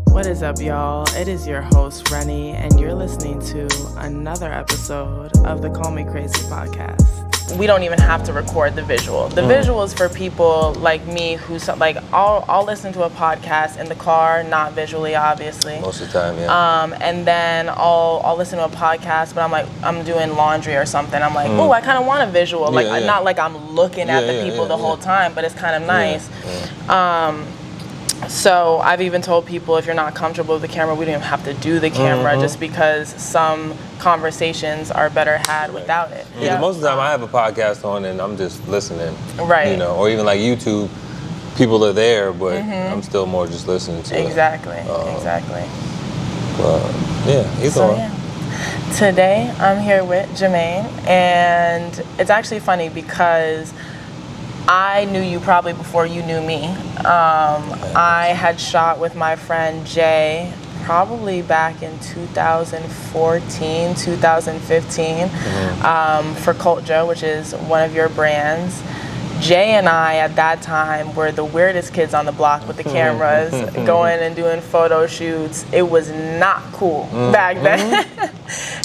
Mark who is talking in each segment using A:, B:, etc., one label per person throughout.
A: What is up, y'all? It is your host, Renny, and you're listening to another episode of the Call Me Crazy podcast. We don't even have to record the visual. The visual is for people like me who, like, I'll listen to a podcast in the car, not visually, obviously.
B: Most of the time, yeah.
A: And then I'll listen to a podcast, but I'm doing laundry or something. I'm like, oh, I kind of want a visual. Like, not like I'm looking at the people the whole time, but it's kind of nice. So I've even told people, if you're not comfortable with the camera, we don't even have to do the camera, just because some conversations are better had without it.
B: Yeah, most of the time I have a podcast on and I'm just listening.
A: Right.
B: You know, or even like YouTube, people are there, but I'm still more just listening to
A: exactly.
B: it.
A: Exactly. Today I'm here with Jahmane, and it's actually funny because I knew you probably before you knew me. I had shot with my friend Jay probably back in 2014, 2015 for Culture, which is one of your brands. Jay and I at that time were the weirdest kids on the block with the cameras, going and doing photo shoots. It was not cool back then.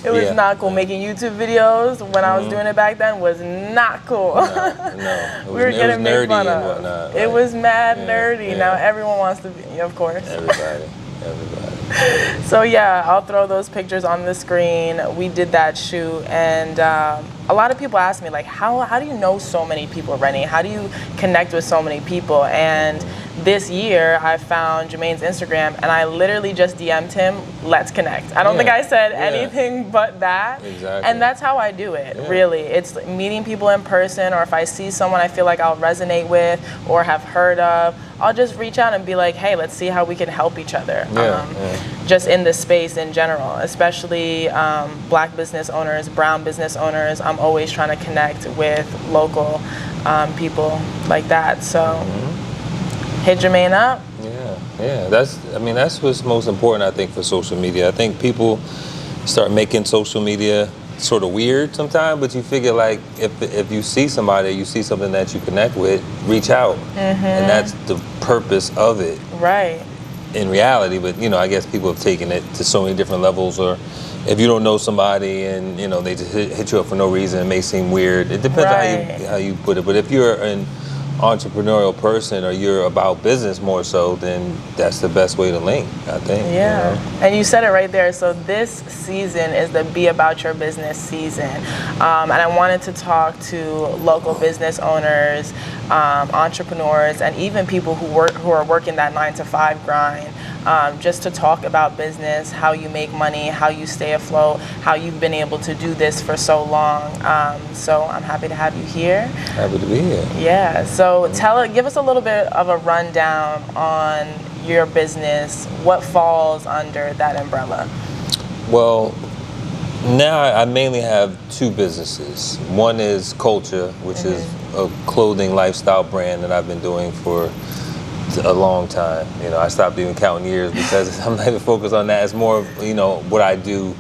A: It was not cool. Making YouTube videos when I was doing it back then was not cool.
B: No.
A: We were getting made fun of. It was mad nerdy.
B: Yeah.
A: Now everyone wants to be, of course.
B: Everybody.
A: So yeah, I'll throw those pictures on the screen. We did that shoot, and a lot of people ask me, like, how do you know so many people, Renny? How do you connect with so many people? And this year, I found Jahmane's Instagram, and I literally just DM'd him, let's connect. I don't think I said anything but that.
B: Exactly.
A: And that's how I do it, really. It's meeting people in person, or if I see someone I feel like I'll resonate with or have heard of, I'll just reach out and be like, hey, let's see how we can help each other. Just in the space in general, especially Black business owners, brown business owners. I'm always trying to connect with local people like that. So hit Jahmane up.
B: Yeah. That's what's most important, I think, for social media. I think people start making social media sort of weird sometimes, but you figure, like, if you see somebody, you see something that you connect with, reach out. And that's the purpose of it.
A: Right.
B: In reality, but I guess people have taken it to so many different levels. Or if you don't know somebody and they just hit you up for no reason, it may seem weird. It depends on how you put it. But if you're an entrepreneurial person or you're about business more so, then that's the best way to link, I think.
A: And you said it right there. So this season is the Be About Your Business season, and I wanted to talk to local business owners, entrepreneurs, and even people who are working that 9-to-5 grind, just to talk about business, how you make money, how you stay afloat, how you've been able to do this for so long. So I'm happy to have you here.
B: Happy to be here.
A: Yeah. So give us a little bit of a rundown on your business. What falls under that umbrella?
B: Well, now I mainly have two businesses. One is Culture, which is a clothing lifestyle brand that I've been doing for a long time. I stopped even counting years because I'm not even focused on that. It's more of, what I do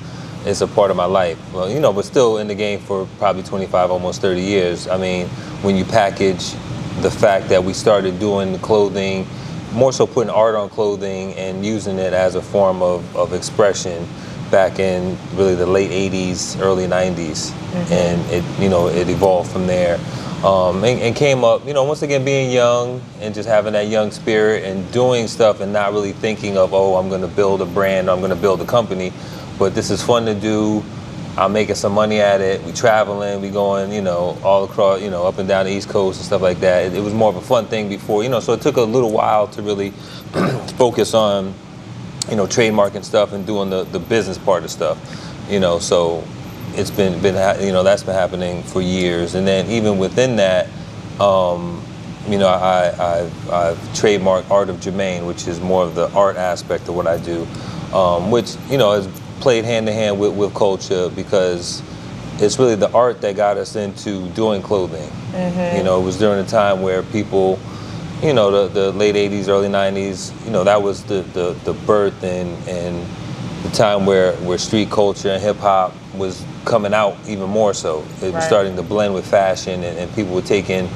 B: is a part of my life. Well, but still in the game for probably 25, almost 30 years. I mean, when you package the fact that we started doing the clothing, more so putting art on clothing and using it as a form of expression back in really the late 80s, early 90s. And it evolved from there. And came up, once again, being young and just having that young spirit and doing stuff and not really thinking of, I'm going to build a brand, I'm going to build a company, but this is fun to do. I'm making some money at it. We traveling, we going, all across, up and down the East Coast and stuff like that. It was more of a fun thing before, so it took a little while to really focus on, trademarking stuff and doing the business part of stuff, so it's been that's been happening for years. And then even within that, I've trademarked ARTofJAHMANE, which is more of the art aspect of what I do, which has played hand in hand with Culture, because it's really the art that got us into doing clothing. It was during a time where people, the late 80s, early 90s, that was the birth and the time where street culture and hip hop was coming out even more so. It was starting to blend with fashion, and people were taking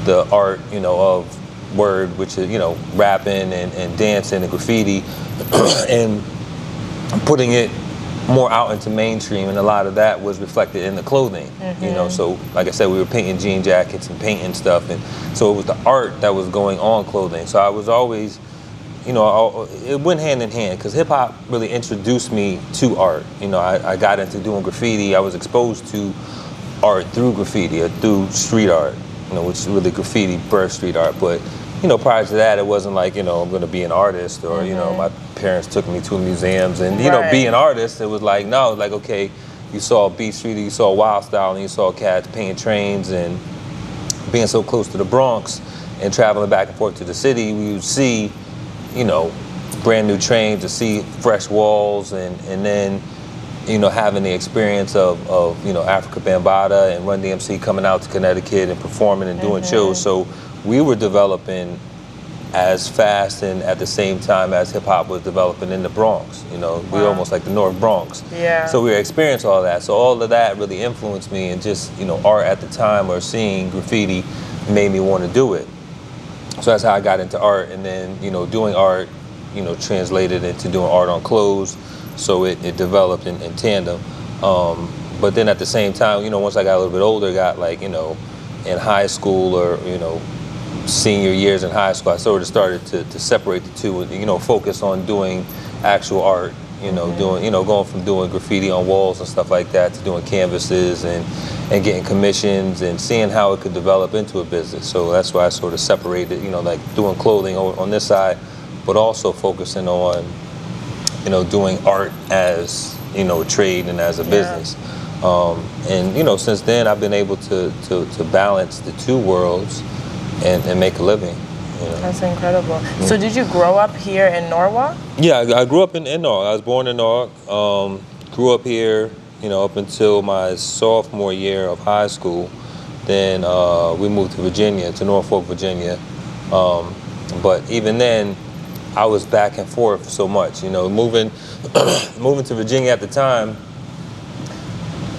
B: the art, you know, of word, which is, you know, rapping and dancing and graffiti, and putting it more out into mainstream, and a lot of that was reflected in the clothing. You know, so like I said, we were painting jean jackets and painting stuff, and so it was the art that was going on clothing. So I was always, you know, it went hand in hand, because hip hop really introduced me to art. You know, I got into doing graffiti. I was exposed to art through graffiti, or through street art, you know, which is really graffiti birthed street art. But, you know, prior to that, it wasn't like, you know, I'm going to be an artist, or, you know, my parents took me to museums, and, you know, being an artist, it was like, no, like, okay, you saw Beat Street, you saw Wild Style, and you saw cats painting trains, and being so close to the Bronx and traveling back and forth to the city, we would see, you know, brand new trains, to see fresh walls, and then, you know, having the experience of you know, Africa Bambaataa and Run DMC coming out to Connecticut and performing and doing shows. So we were developing as fast and at the same time as hip hop was developing in the Bronx. You know, we were almost like the North Bronx.
A: Yeah.
B: So we were experiencing all that. So all of that really influenced me, and just, you know, art at the time, or seeing graffiti, made me want to do it. So that's how I got into art, and then, you know, doing art, you know, translated into doing art on clothes. So it developed in tandem. But then at the same time, you know, once I got a little bit older, got like, you know, in high school, or, you know, senior years in high school, I sort of started to separate the two, and, you know, focus on doing actual art, you know, doing, you know, going from doing graffiti on walls and stuff like that to doing canvases and getting commissions, and seeing how it could develop into a business. So that's why I sort of separated, you know, like doing clothing on this side, but also focusing on, you know, doing art as, you know, a trade and as a business. And, you know, since then I've been able to balance the two worlds and make a living. You know? That's
A: incredible. So did you grow up here in Norwalk?
B: Yeah, I grew up in Norwalk. I was born in Norwalk. Grew up here, you know, up until my sophomore year of high school. Then we moved to Virginia, to Norfolk, Virginia. But even then, I was back and forth so much. You know, moving to Virginia at the time,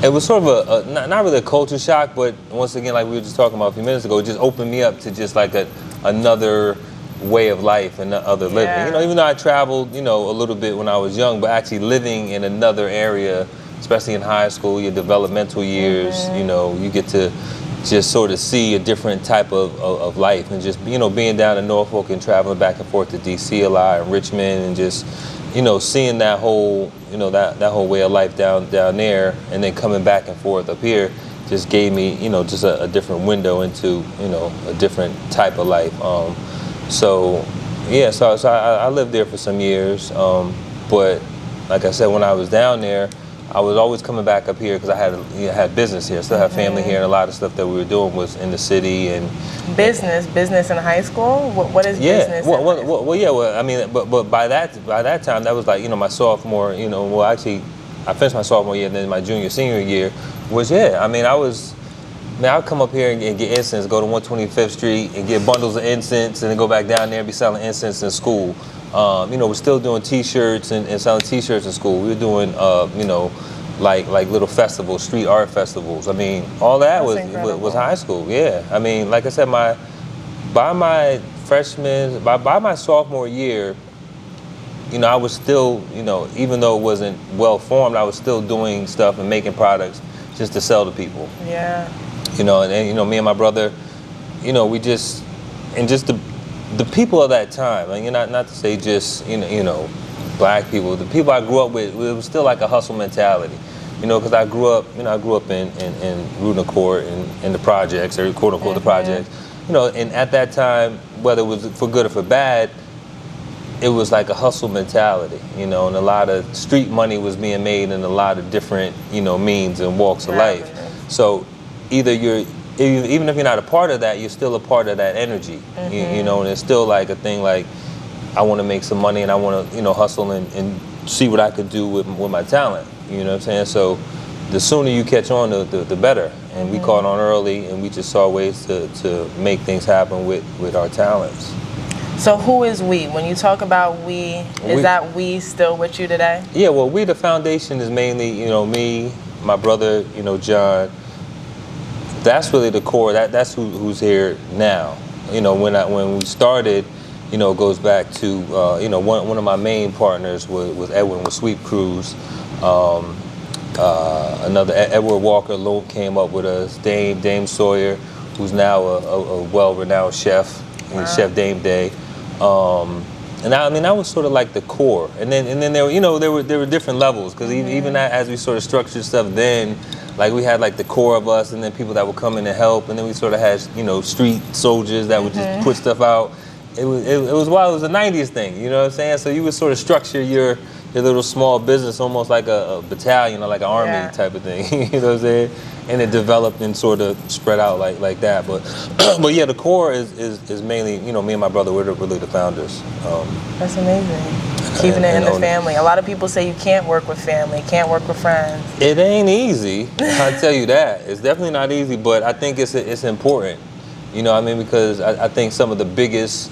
B: it was sort of not really a culture shock, but once again, like we were just talking about a few minutes ago, it just opened me up to just like another way of life and other living. You know, even though I traveled, you know, a little bit when I was young, but actually living in another area, especially in high school, your developmental years, you know, you get to just sort of see a different type of life, and just, you know, being down in Norfolk and traveling back and forth to DC a lot, and Richmond, and just, you know, seeing that whole, you know, that whole way of life down there, and then coming back and forth up here, just gave me, you know, just a different window into, you know, a different type of life. So yeah, so I lived there for some years, but like I said, when I was down there, I was always coming back up here because I had business here. I still have family here, and a lot of stuff that we were doing was in the city. And business in high school. What is business? Well, I mean, but by that time, that was like, you know, my sophomore. You know, well, actually, I finished my sophomore year, and then my senior year was, I mean, I'd come up here and get incense, go to 125th Street and get bundles of incense, and then go back down there and be selling incense in school. You know, we're still doing T-shirts and selling T-shirts in school. We were doing, you know, like little festivals, street art festivals. I mean, all that was high school. Yeah, I mean, like I said, by my sophomore year, you know, I was still, you know, even though it wasn't well formed, I was still doing stuff and making products just to sell to people. Yeah. You know, and you know, me and my brother, you know, we just the people of that time, and not to say just, you know, black people, the people I grew up with, it was still like a hustle mentality. You know, because I grew up in Rudna Court and in the projects, or quote unquote the projects. You know, and at that time, whether it was for good or for bad, it was like a hustle mentality, you know, and a lot of street money was being made in a lot of different, you know, means and walks of life. So either even if you're not a part of that, you're still a part of that energy, you know, and it's still like a thing like, I want to make some money and I want to, you know, hustle and see what I could do with my talent, you know what I'm saying? So the sooner you catch on, the better. And we caught on early, and we just saw ways to make things happen with our talents.
A: So who is we? When you talk about we, is that we still with you today?
B: Yeah, well, the foundation is mainly, me, my brother, John. That's really the core. That's who's here now. When we started, it goes back to, one of my main partners was Edwin with Sweep Cruise. Another Edward Walker came up with us. Dame Sawyer, who's now a well-renowned chef, Chef Dame Day. And that was sort of like the core. And then there were there were different levels, because even as we sort of structured stuff then, like we had like the core of us, and then people that would come in and help, and then we sort of had street soldiers that would just put stuff out. It was wild. It was a 90s thing, you know what I'm saying? So you would sort of structure your little small business almost like a battalion or like an army type of thing, you know what I'm saying? And it developed and sort of spread out like that. But but yeah, the core is mainly, me and my brother, we're really the founders.
A: That's amazing. Keeping it in the family. A lot of people say you can't work with family, can't work with friends.
B: It ain't easy, I tell you that. It's definitely not easy, but I think it's important. Because I think some of the biggest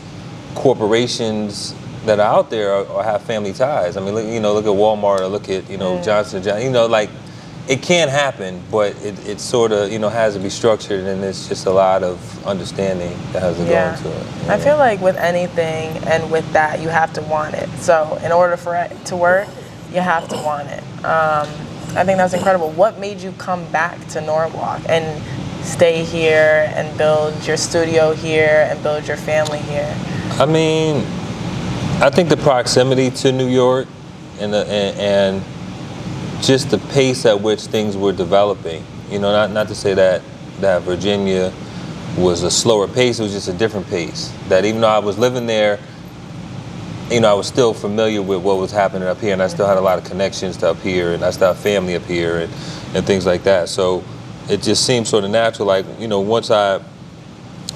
B: corporations that are out there or have family ties. Look at Walmart, or look at Johnson & Johnson. Like, it can happen, but it sort of has to be structured, and it's just a lot of understanding that has to go into it.
A: I feel like with anything and with that, you have to want it. So in order for it to work, you have to want it. I think that's incredible. What made you come back to Norwalk and stay here and build your studio here and build your family here?
B: I think the proximity to New York and just the pace at which things were developing. Not to say that Virginia was a slower pace, it was just a different pace. That even though I was living there, I was still familiar with what was happening up here, and I still had a lot of connections to up here, and I still have family up here and things like that. So it just seemed sort of natural. Like, once I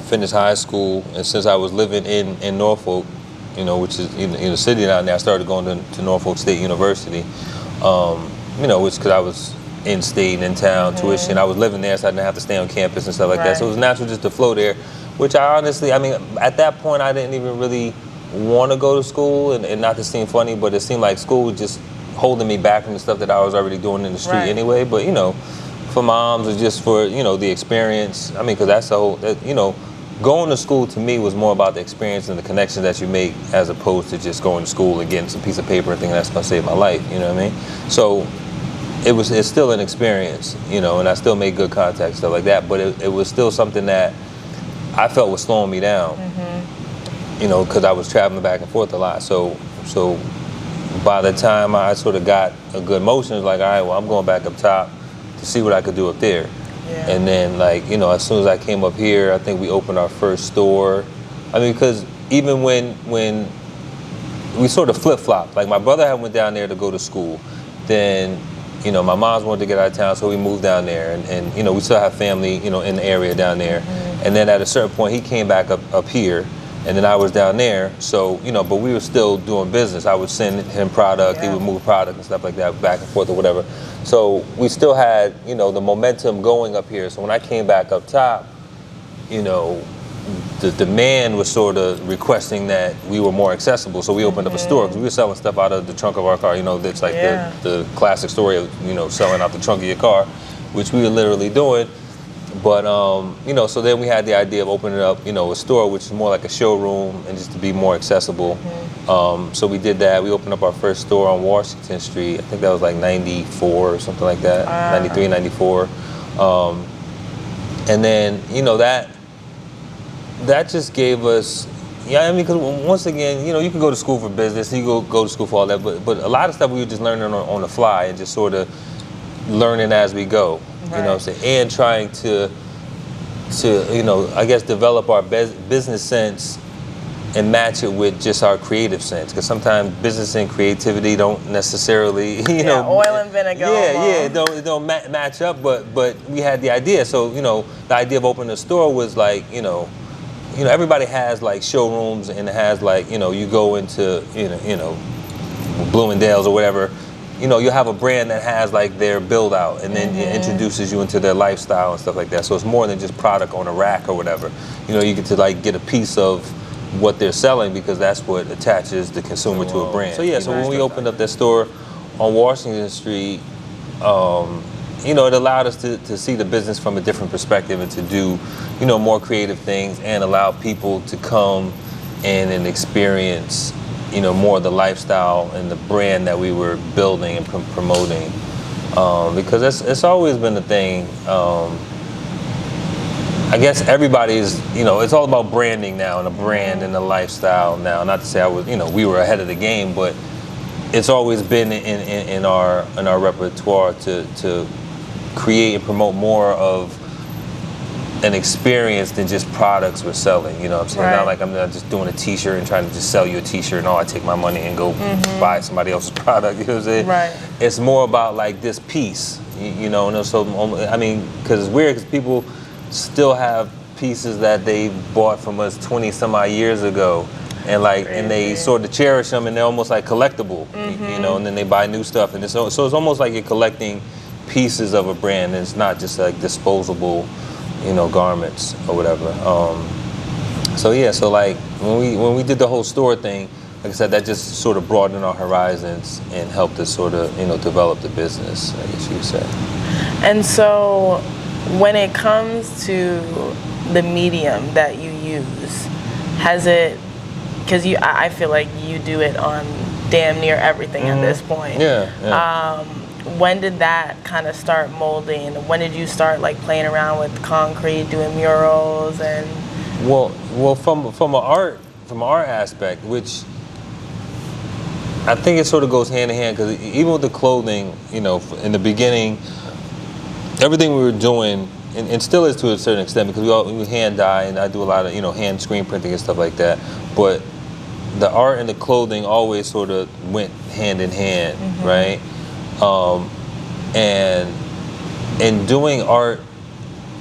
B: finished high school, and since I was living in Norfolk, which is in the city down there, I started going to Norfolk State University, which because I was in state, in town, tuition. I was living there, so I didn't have to stay on campus and stuff like that. So it was natural just to flow there, which I honestly, at that point, I didn't even really want to go to school, and not to seem funny, but it seemed like school was just holding me back from the stuff that I was already doing in the street anyway. But, for moms or just for, the experience, because that's the whole, going to school to me was more about the experience and the connections that you make, as opposed to just going to school and getting some piece of paper and thinking that's going to save my life, you know what I mean? So it's still an experience, and I still made good contacts, stuff like that, but it was still something that I felt was slowing me down, because I was traveling back and forth a lot. So by the time I sort of got a good motion, it was like, all right, well, I'm going back up top to see what I could do up there. Yeah. And then, as soon as I came up here, I think we opened our first store. Because even when we sort of flip-flopped, like my brother had went down there to go to school, then, my mom's wanted to get out of town, so we moved down there, and we still have family, in the area down there. And then at a certain point, he came back up here, and then I was down there, so, but we were still doing business. I would send him product, he would move product and stuff like that, back and forth or whatever. So we still had, the momentum going up here. So when I came back up top, the demand was sort of requesting that we were more accessible. So we opened up a store, because we were selling stuff out of the trunk of our car. That's like the classic story of, selling out the trunk of your car, which we were literally doing. But, so then we had the idea of opening up, a store, which is more like a showroom and just to be more accessible. So we did that. We opened up our first store on Washington Street. I think that was like 94 or something like that, 93, 94. And then, that just gave us, because once again, you can go to school for business, you go to school for all that, but a lot of stuff we were just learning on the fly and just sort of learning as we go. You know what I'm saying? And trying to I guess develop our business sense and match it with just our creative sense. Because sometimes business and creativity don't necessily,
A: oil and vinegar.
B: It don't match up. But we had the idea. So the idea of opening a store was like everybody has like showrooms, and it has like you go into Bloomingdale's or whatever. You'll have a brand that has like their build out, and then it introduces you into their lifestyle and stuff like that. So it's more than just product on a rack or whatever. You get to like get a piece of what they're selling, because that's what attaches the consumer to a brand. So yeah, so when we opened up that store on Washington Street, you know, it allowed us to see the business from a different perspective and to do, you know, more creative things and allow people to come in and experience, you know, more of the lifestyle and the brand that we were building and promoting. Because it's always been the thing. I guess everybody's, you know, it's all about branding now, and a brand and a lifestyle now. Not to say I was, you know, we were ahead of the game, but it's always been in our repertoire to create and promote more of an experience than just products we're selling. You know what I'm saying?
A: Right.
B: Not like I'm not just doing a t-shirt and trying to just sell you a t-shirt and I take my money and go buy somebody else's product. You know what I'm saying?
A: Right.
B: It's more about like this piece, you know, and so, I mean, because it's weird because people still have pieces that they bought from us 20 some odd years ago, and like, and they sort of cherish them, and they're almost like collectible, you know, and then they buy new stuff, and so it's almost like you're collecting pieces of a brand, and it's not just like disposable, you know, garments or whatever. So yeah, so like when we did the whole store thing, like I said, that just sort of broadened our horizons and helped us sort of, you know, develop the business, I guess you could say.
A: And so when it comes to the medium that you use, has it, because I feel like you do it on damn near everything at this point.
B: Yeah.
A: When did that kind of start molding? When did you start like playing around with concrete, doing murals, and?
B: Well, from an art aspect, which I think it sort of goes hand in hand, because even with the clothing, you know, in the beginning, everything we were doing, and still is to a certain extent, because we hand dye, and I do a lot of, you know, hand screen printing and stuff like that. But the art and the clothing always sort of went hand in hand, right? And doing art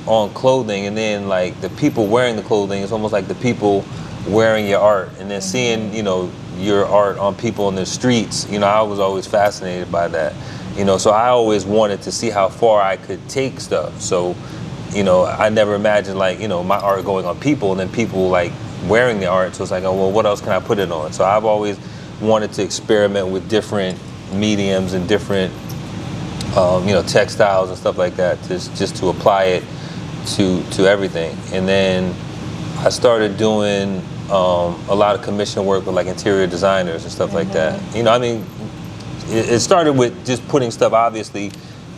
B: on clothing, and then like the people wearing the clothing, it's almost like the people wearing your art, and then seeing, you know, your art on people in the streets. You know, I was always fascinated by that. You know, so I always wanted to see how far I could take stuff. So, you know, I never imagined like, you know, my art going on people and then people like wearing the art. So it's like, oh, well, what else can I put it on? So I've always wanted to experiment with different mediums and different, you know, textiles and stuff like that, just to apply it to everything. And then I started doing a lot of commission work with like interior designers and stuff like that. You know, I mean, it started with just putting stuff obviously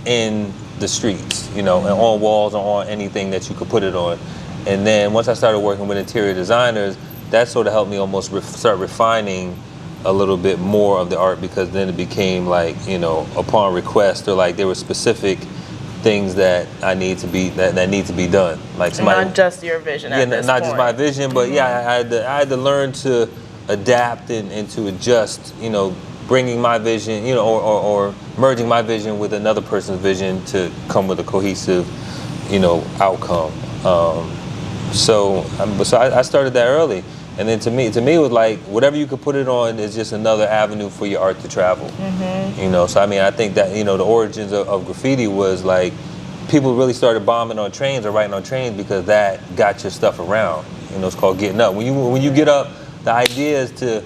B: in the streets, you know, and on walls or on anything that you could put it on. And then once I started working with interior designers, that sort of helped me almost start refining a little bit more of the art, because then it became like, you know, upon request, or like there were specific things that I need to be that need to be done. Like somebody,
A: not just your vision.
B: Yeah, not just my vision, but yeah, I had to learn to adapt and to adjust, you know, bringing my vision, you know, or merging my vision with another person's vision to come with a cohesive, you know, outcome. So I started that early, and then to me it was like whatever you could put it on is just another avenue for your art to travel. You know, so I mean, I think that, you know, the origins of graffiti was like people really started bombing on trains or writing on trains because that got your stuff around. You know, it's called getting up. When you get up, the idea is to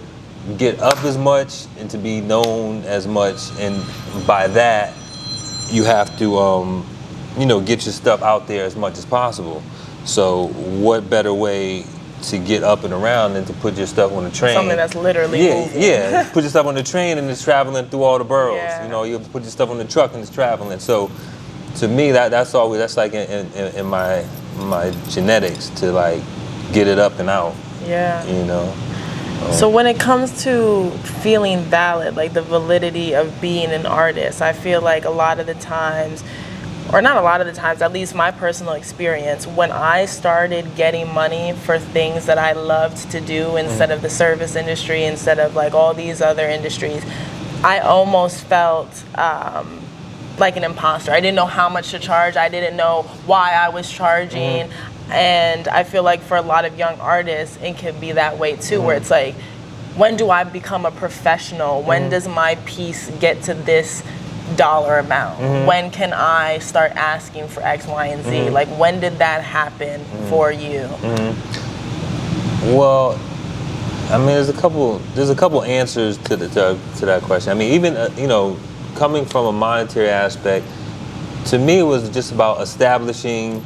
B: get up as much and to be known as much, and by that you have to you know, get your stuff out there as much as possible. So what better way to get up and around than to put your stuff on the train?
A: Something that's literally moving.
B: Yeah, put your stuff on the train and it's traveling through all the boroughs.
A: Yeah.
B: You know, you have to put your stuff on the truck and it's traveling. So to me, that's like in my genetics to like get it up and out.
A: Yeah.
B: You know.
A: So when it comes to feeling valid, like the validity of being an artist, I feel like a lot of the times, or not a lot of the times, at least my personal experience, when I started getting money for things that I loved to do instead of the service industry, instead of like all these other industries, I almost felt like an imposter. I didn't know how much to charge. I didn't know why I was charging. And I feel like for a lot of young artists, it can be that way too, where it's like, when do I become a professional? When does my piece get to this dollar amount? When can I start asking for X, Y, and Z? Like, when did that happen for you?
B: Well, I mean, there's a couple answers to that question. I mean, even you know, coming from a monetary aspect, to me it was just about establishing.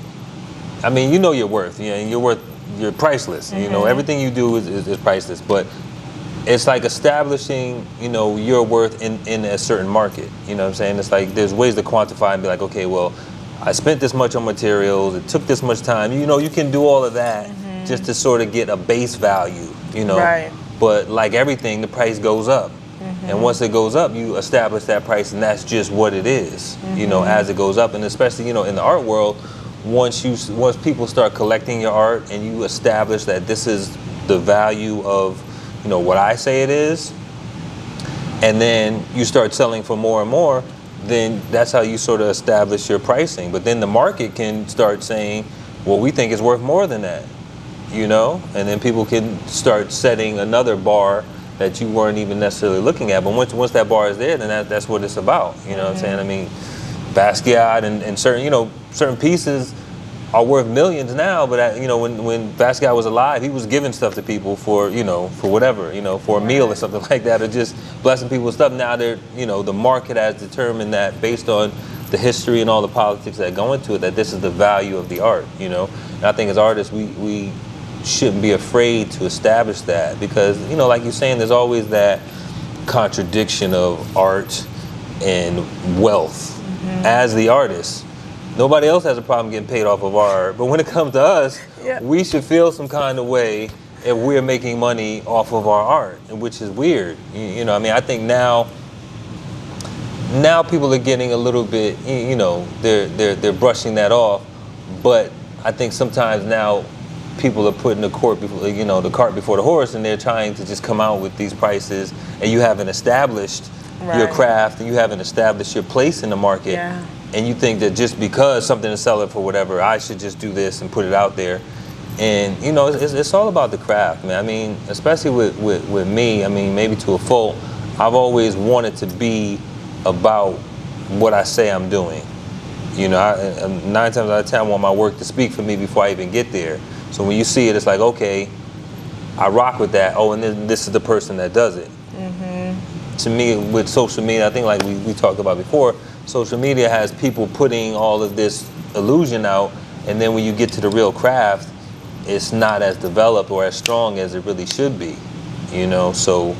B: I mean, you know your worth. You know, your worth. You're priceless. You know, everything you do is priceless. But it's like establishing, you know, your worth in a certain market. You know what I'm saying? It's like there's ways to quantify and be like, okay, well, I spent this much on materials. It took this much time. You know, you can do all of that just to sort of get a base value. You know,
A: Right.
B: But like everything, the price goes up. And once it goes up, you establish that price, and that's just what it is. You know, as it goes up, and especially, you know, in the art world, once people start collecting your art and you establish that this is the value of, you know, what I say it is, and then you start selling for more and more, then that's how you sort of establish your pricing. But then the market can start saying, well, we think it's worth more than that, you know, and then people can start setting another bar that you weren't even necessarily looking at. But once that bar is there, then that's what it's about. You know what I'm saying? I mean, Basquiat and certain, you know, certain pieces are worth millions now, but you know, when Basquiat was alive, he was giving stuff to people for, you know, for whatever, you know, for a meal or something like that, or just blessing people with stuff. Now they're, you know, the market has determined that based on the history and all the politics that go into it, that this is the value of the art, you know. And I think as artists, we shouldn't be afraid to establish that, because, you know, like you're saying, there's always that contradiction of art and wealth. As the artist, nobody else has a problem getting paid off of art, but when it comes to us, we should feel some kind of way if we're making money off of our art, which is weird. You know, I mean, I think now people are getting a little bit, you know, they're brushing that off, but I think sometimes now people are putting the cart before the horse, and they're trying to just come out with these prices, and you haven't established your craft, and you haven't established your place in the market, and you think that just because something is selling for whatever, I should just do this and put it out there. And you know, it's all about the craft, man. I mean, especially with me, I mean, maybe to a fault, I've always wanted to be about what I say I'm doing. You know, 9 times out of 10, I want my work to speak for me before I even get there. So when you see it, it's like, okay, I rock with that. Oh, and then this is the person that does it. To me, with social media, I think like we talked about before, social media has people putting all of this illusion out, and then when you get to the real craft, it's not as developed or as strong as it really should be, you know? So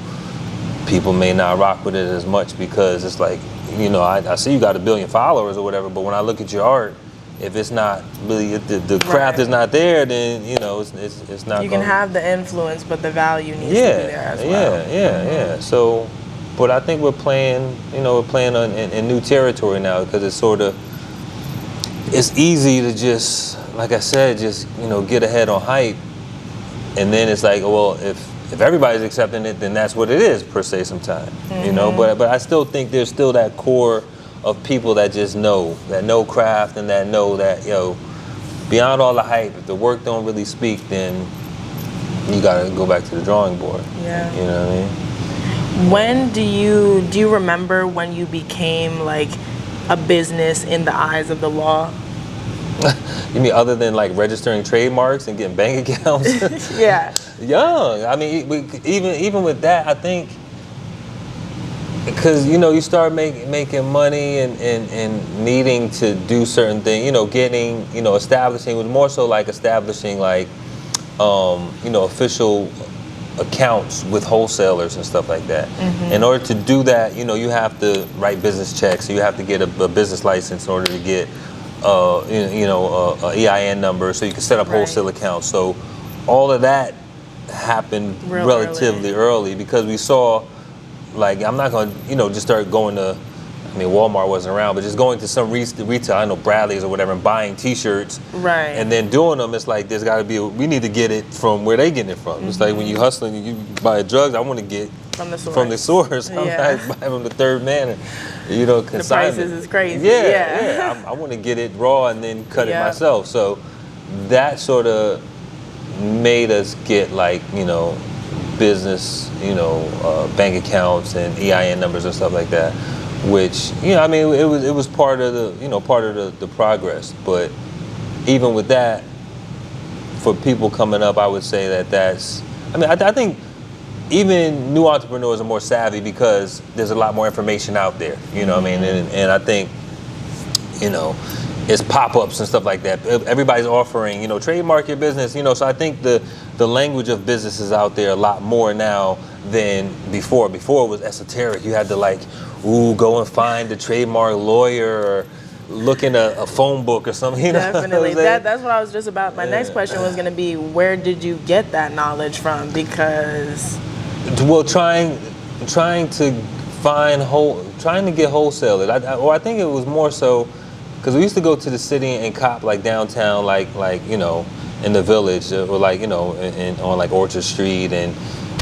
B: people may not rock with it as much, because it's like, you know, I see you got 1 billion followers or whatever, but when I look at your art, if it's not really, the craft is not there, then, you know, it's not.
A: You can have the influence, but the value needs to be there as well.
B: Yeah. So, but I think we're playing in new territory now, because it's sort of, it's easy to just, like I said, just, you know, get ahead on hype, and then it's like, well, if everybody's accepting it, then that's what it is per se sometimes, you know. But I still think there's still that core of people that just know craft, and that know that, yo, beyond all the hype, if the work don't really speak, then you gotta go back to the drawing board.
A: Yeah.
B: You know what I mean?
A: When do you remember when you became like a business in the eyes of the law?
B: You mean other than like registering trademarks and getting bank accounts?
A: Yeah.
B: Young. I mean, even with that, I think, because, you know, you start making money and needing to do certain things, you know, getting, you know, establishing, it was more so like establishing like, you know, official accounts with wholesalers and stuff like that. In order to do that, you know, you have to write business checks, so you have to get a business license in order to get, a EIN number, so you can set up wholesale accounts. So all of that happened relatively early, because we saw, like, I'm not going to, you know, just start going to, I mean, Walmart wasn't around, but just going to some retail, I know Bradley's or whatever, and buying T-shirts, and then doing them. It's like, there's got to be, we need to get it from where they getting it from. It's like when you hustling, you buy drugs, I want to get from the source. I'm not buying from the third man, you know, consignment.
A: The prices is crazy.
B: Yeah. I want to get it raw and then cut it myself. So that sort of made us get, like, you know, business, you know, bank accounts and EIN numbers and stuff like that, which, you know, I mean, it was part of the, you know, part of the progress. But even with that, for people coming up, I would say that's, I mean, I think even new entrepreneurs are more savvy because there's a lot more information out there. You know what I mean? And I think, you know, it's pop-ups and stuff like that. Everybody's offering, you know, trademark your business, you know, so I think the language of business is out there a lot more now than before. Before it was esoteric. You had to like, go and find a trademark lawyer or look in a phone book or something. You know
A: Definitely.
B: what I'm saying?
A: That's what I was just about. My next question was going to be, where did you get that knowledge from? Because...
B: Well, trying to get wholesalers. I think it was more so because we used to go to the city and cop like downtown, like you know, in the village, or like, you know, on like Orchard Street, and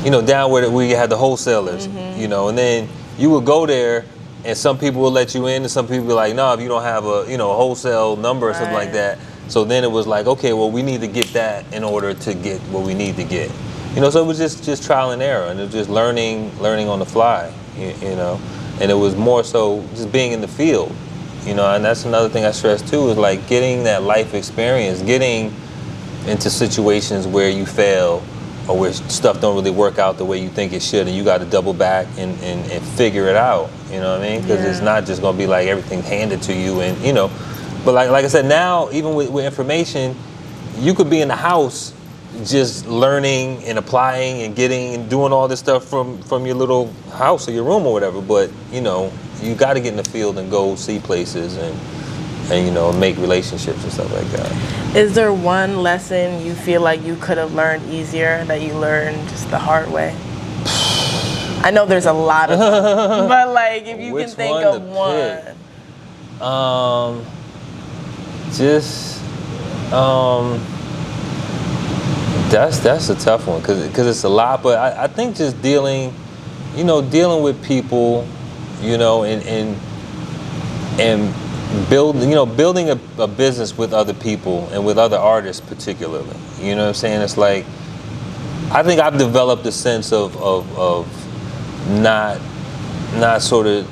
B: you know, down where we had the wholesalers, you know, and then you would go there, and some people would let you in, and some people would be like, no, if you don't have a, you know, a wholesale number or something like that. So then it was like, okay, well, we need to get that in order to get what we need to get. You know, so it was just trial and error, and it was just learning on the fly, you know, and it was more so just being in the field, you know, and that's another thing I stress too, is like getting that life experience, getting into situations where you fail or where stuff don't really work out the way you think it should, and you got to double back and figure it out, you know what I mean? Because it's not just going to be like everything handed to you, and, you know, but like I said, now, even with information, you could be in the house just learning and applying and getting and doing all this stuff from your little house or your room or whatever, but you know, you got to get in the field and go see places and you know, make relationships and stuff like that.
A: Is there one lesson you feel like you could have learned easier that you learned just the hard way? I know there's a lot of them, but like if you can think of one.
B: That's a tough one because it's a lot, but I think just dealing with people, you know, and building a business with other people and with other artists particularly. You know what I'm saying? It's like, I think I've developed a sense of not sort of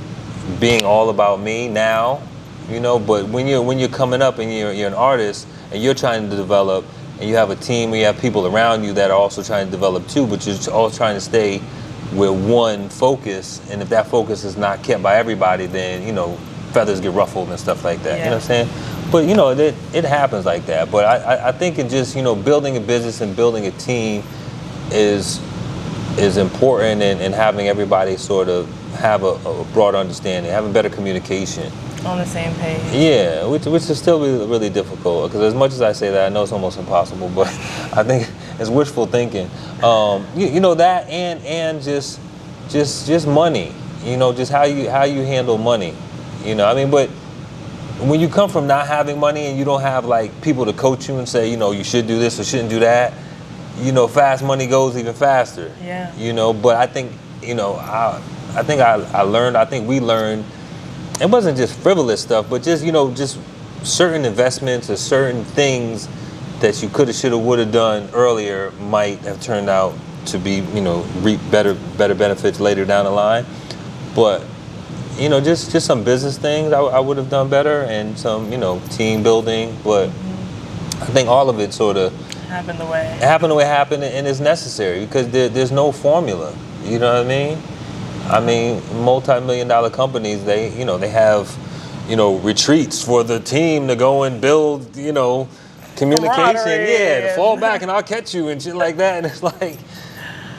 B: being all about me now, you know, but when you're coming up and you're an artist and you're trying to develop, and you have a team, and you have people around you that are also trying to develop too, but you're all trying to stay with one focus, and if that focus is not kept by everybody, then, you know, feathers get ruffled and stuff like that. You know what I'm saying? But, you know, it happens like that. But I think it just, you know, building a business and building a team is important, and having everybody sort of have a broad understanding, having better communication.
A: On the same page. Yeah,
B: which is still really difficult, because as much as I say that, I know it's almost impossible, but I think it's wishful thinking. You know, that and just money. You know, just how you handle money. You know, I mean, but when you come from not having money and you don't have like people to coach you and say, you know, you should do this or shouldn't do that, you know, fast money goes even faster.
A: Yeah.
B: You know, but I think, you know, I think we learned. It wasn't just frivolous stuff, but just, you know, just certain investments or certain things that you coulda, shoulda, woulda done earlier might have turned out to be, you know, reap better benefits later down the line. But, you know, just some business things I would have done better, and some, you know, team building. But I think all of it sort of
A: happened the way
B: it happened, and it's necessary because there's no formula. You know what I mean? I mean, multi-million-dollar companies, they have, you know, retreats for the team to go and build, you know, communication. To fall back and I'll catch you and shit like that. And it's like,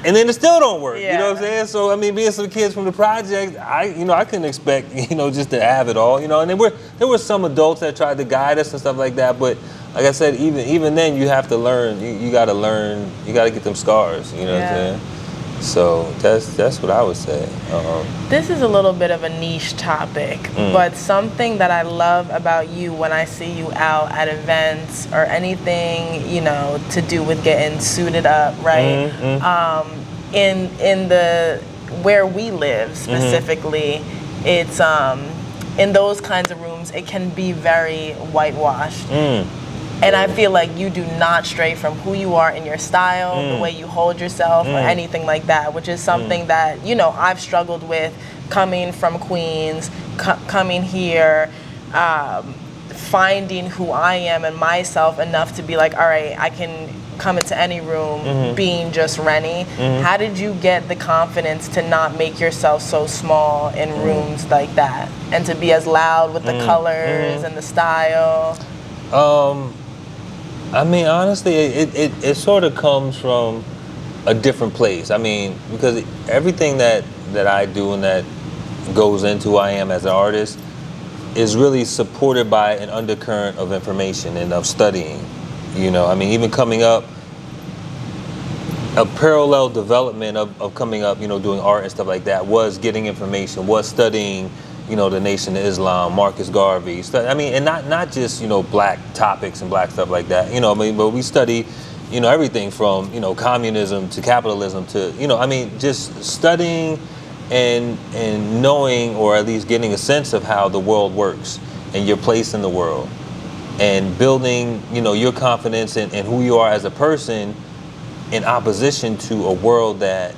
B: and then it still don't work. You know what I'm saying? So, I mean, being some kids from the project, I couldn't expect, you know, just to have it all, you know. And there were some adults that tried to guide us and stuff like that. But like I said, even then, you have to learn. You got to learn. You got to get them scars. You know what I'm saying? So that's what I would say.
A: This is a little bit of a niche topic, but something that I love about you when I see you out at events or anything, you know, to do with getting suited up, right? In the where we live specifically, it's in those kinds of rooms, it can be very whitewashed. And I feel like you do not stray from who you are in your style, the way you hold yourself, or anything like that, which is something that, you know, I've struggled with coming from Queens, coming here, finding who I am and myself enough to be like, all right, I can come into any room being just Renny. How did you get the confidence to not make yourself so small in rooms like that, and to be as loud with the colors and the style?
B: I mean, honestly, it sort of comes from a different place. I mean, because everything that I do and that goes into who I am as an artist is really supported by an undercurrent of information and of studying. You know, I mean, even coming up, a parallel development of coming up, you know, doing art and stuff like that was getting information, was studying, you know, the Nation of Islam, Marcus Garvey. I mean, and not just, you know, black topics and black stuff like that. You know, I mean, but we study, you know, everything from, you know, communism to capitalism to, you know, I mean, just studying and knowing, or at least getting a sense of how the world works and your place in the world, and building, you know, your confidence in who you are as a person in opposition to a world that,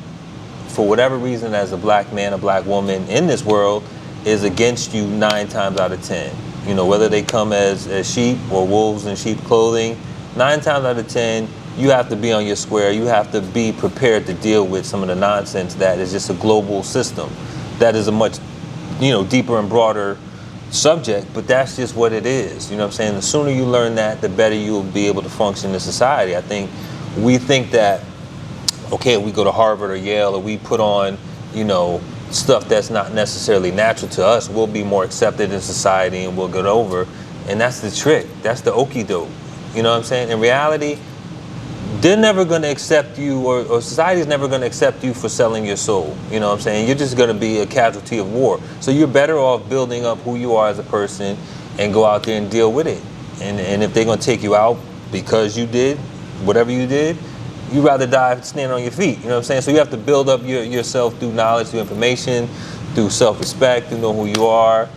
B: for whatever reason, as a black man, a black woman in this world, is against you 9 times out of 10. You know, whether they come as sheep or wolves in sheep clothing, 9 times out of 10, you have to be on your square. You have to be prepared to deal with some of the nonsense that is just a global system. That is a much, you know, deeper and broader subject, but that's just what it is. You know what I'm saying? The sooner you learn that, the better you'll be able to function in society. I think we think that, okay, we go to Harvard or Yale, or we put on, you know, stuff that's not necessarily natural to us, we'll be more accepted in society and we'll get over. And that's the trick. That's the okie doke. You know what I'm saying? In reality, they're never going to accept you, or society's never going to accept you for selling your soul. You know what I'm saying? You're just going to be a casualty of war. So you're better off building up who you are as a person and go out there and deal with it. And if they're going to take you out because you did whatever you did, you'd rather die standing on your feet. You know what I'm saying? So you have to build up yourself through knowledge, through information, through self-respect, through knowing who you are,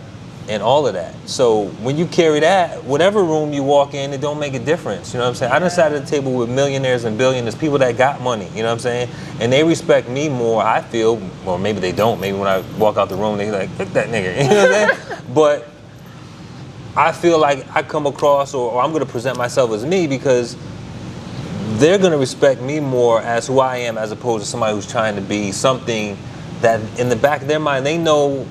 B: and all of that. So when you carry that, whatever room you walk in, it don't make a difference. You know what I'm saying? I done sat at the table with millionaires and billionaires, people that got money, you know what I'm saying? And they respect me more, I feel, or maybe they don't. Maybe when I walk out the room, they like, look that nigga, you know what I'm saying? But I feel like I come across, or I'm gonna present myself as me, because they're gonna respect me more as who I am, as opposed to somebody who's trying to be something that in the back of their mind, they know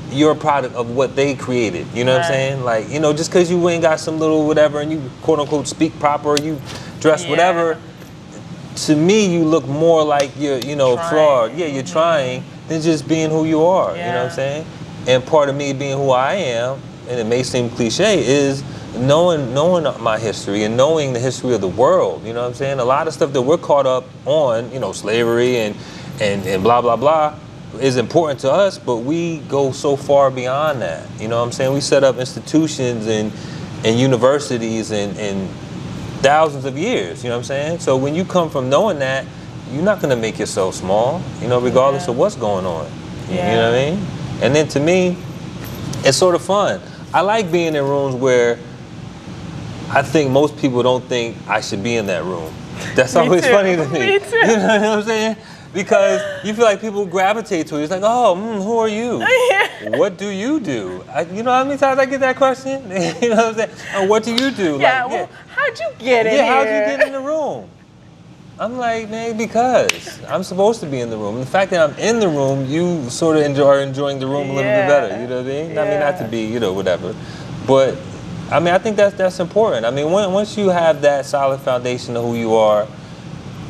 B: you're a product of what they created. You know what I'm saying? Like, you know, just because you ain't got some little whatever and you quote unquote speak proper, or you dress whatever, to me you look more like you're, you know, flawed. Yeah, you're trying, than just being who you are. You know what I'm saying? And part of me being who I am, and it may seem cliche, is knowing my history and knowing the history of the world. You know what I'm saying? A lot of stuff that we're caught up on, you know, slavery and blah blah blah, is important to us, but we go so far beyond that. You know what I'm saying? We set up institutions and universities and thousands of years, you know what I'm saying? So when you come from knowing that, you're not gonna make yourself small, you know, regardless of what's going on. You know what I mean? And then to me, it's sort of fun. I like being in rooms where I think most people don't think I should be in that room. That's always funny to me.
A: Me too.
B: You know what I'm saying? Because you feel like people gravitate to you. It's like, oh, who are you? What do you do? You know how many times I get that question? You know what I'm saying? Oh, what do you do?
A: Yeah,
B: like,
A: well, how'd you get in here?
B: Yeah, how'd you get in the room? I'm like, man, because I'm supposed to be in the room. And the fact that I'm in the room, you sort of are enjoying the room a little bit better. You know what I mean? I mean, not to be, you know, whatever. But, I mean, I think that's important. I mean, once you have that solid foundation of who you are,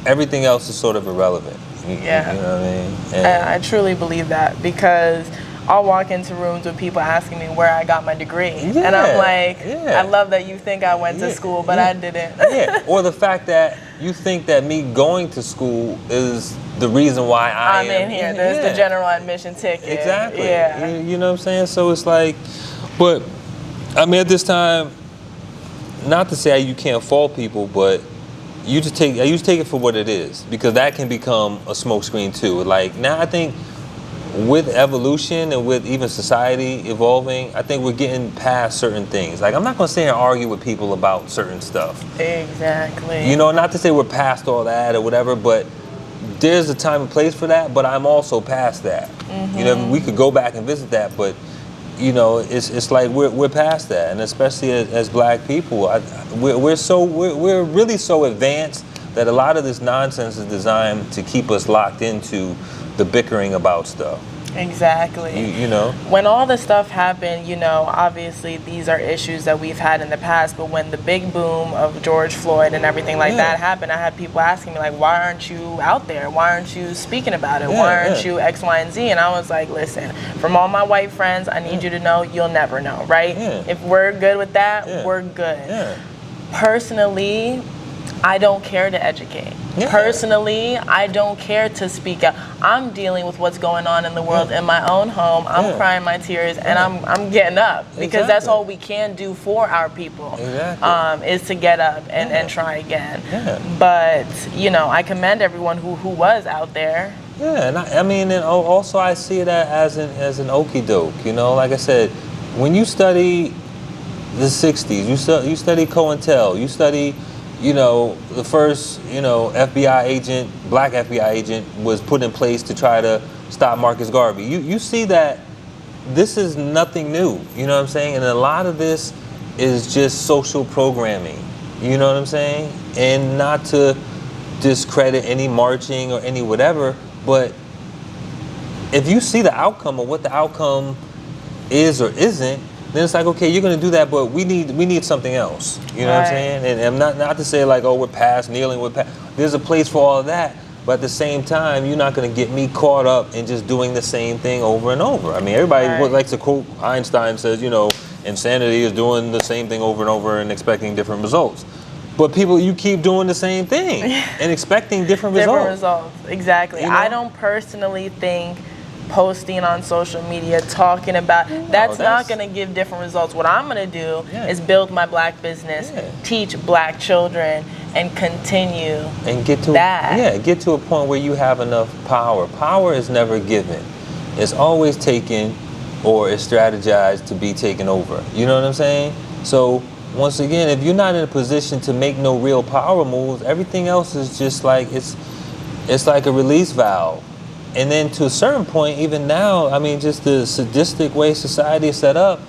B: everything else is sort of irrelevant. You know what I mean?
A: And I truly believe that, because I'll walk into rooms with people asking me where I got my degree. And I'm like, I love that you think I went to school, but I didn't.
B: Or the fact that you think that me going to school is the reason why I'm
A: in here. There's the general admission ticket.
B: Exactly.
A: Yeah.
B: You know what I'm saying? So it's like, but I mean, at this time, not to say you can't fault people, but I used to take it for what it is, because that can become a smokescreen too. Like, now I think with evolution and with even society evolving, I think we're getting past certain things. Like, I'm not gonna sit here and argue with people about certain stuff.
A: Exactly.
B: You know, not to say we're past all that or whatever, but there's a time and place for that, but I'm also past that. You know, we could go back and visit that, but you know, it's like we're past that, and especially as black people, we're really so advanced that a lot of this nonsense is designed to keep us locked into the bickering about stuff.
A: Exactly.
B: You know?
A: When all this stuff happened, you know, obviously these are issues that we've had in the past, but when the big boom of George Floyd and everything like that happened, I had people asking me, like, why aren't you out there? Why aren't you speaking about it? Why aren't you X, Y, and Z? And I was like, listen, from all my white friends, I need you to know you'll never know, right? If we're good with that, we're good. Personally, I don't care to educate. Personally, I don't care to speak out. I'm dealing with what's going on in the world in my own home. I'm crying my tears, and I'm getting up because that's all we can do for our people. Is to get up and try again. But you know, I commend everyone who was out there.
B: And I mean, and also I see it as an okie doke. You know, like I said, when you study the '60s, you study COINTEL, you study. You know, the first, you know, FBI agent, black FBI agent was put in place to try to stop Marcus Garvey. You see that this is nothing new, you know what I'm saying? And a lot of this is just social programming, you know what I'm saying? And not to discredit any marching or any whatever, but if you see the outcome of what the outcome is or isn't, then it's like, okay, you're gonna do that, but we need something else. You know what I'm saying? And I'm not to say like, oh, we're past kneeling, there's a place for all of that, but at the same time, you're not gonna get me caught up in just doing the same thing over and over. I mean, everybody likes to quote Einstein says, you know, insanity is doing the same thing over and over and expecting different results. But people, you keep doing the same thing and expecting different results.
A: Exactly. You know? I don't personally think posting on social media, talking about that's not going to give different results. What I'm going to do is build my black business, teach black children, and continue
B: and get to
A: that.
B: Get to a point where you have enough power. Power is never given; it's always taken, or it's strategized to be taken over. You know what I'm saying? So once again, if you're not in a position to make no real power moves, everything else is just like it's like a release valve. And then to a certain point, even now, I mean, just the sadistic way society is set up,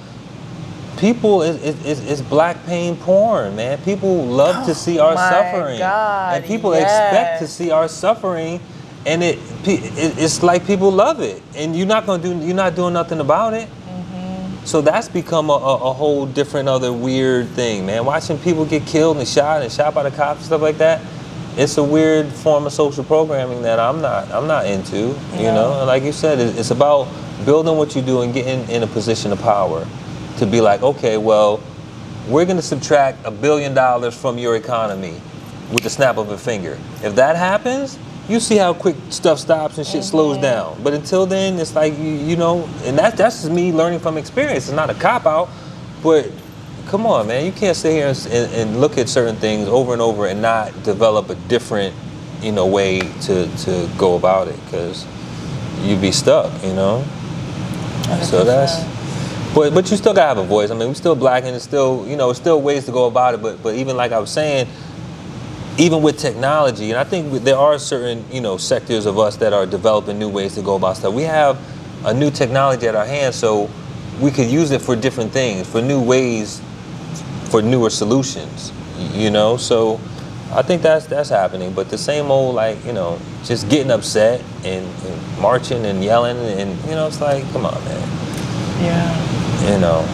B: people, it's black pain porn, man. People love to see our suffering. And people expect to see our suffering, and it's like people love it. And you're not doing nothing about it. So that's become a whole different other weird thing, man. Watching people get killed and shot by the cops and stuff like that. It's a weird form of social programming that I'm not into, you know. And like you said, it's about building what you do and getting in a position of power to be like, okay, well, we're going to subtract $1 billion from your economy with the snap of a finger. If that happens, you see how quick stuff stops and shit slows down. But until then, it's like you know, and that's just me learning from experience. It's not a cop out, but. Come on, man. You can't sit here and look at certain things over and over and not develop a different, you know, way to go about it, because you'd be stuck, you know. 100%. So that's, but you still gotta have a voice. I mean, we're still black, and it's still, you know, it's still ways to go about it. But even like I was saying, even with technology, and I think there are certain, you know, sectors of us that are developing new ways to go about stuff. We have a new technology at our hands, so we could use it for different things, for new ways. For newer solutions, you know, so I think that's happening. But the same old, like, you know, just getting upset and marching and yelling, and you know, it's like, come on, man.
A: Yeah.
B: You know,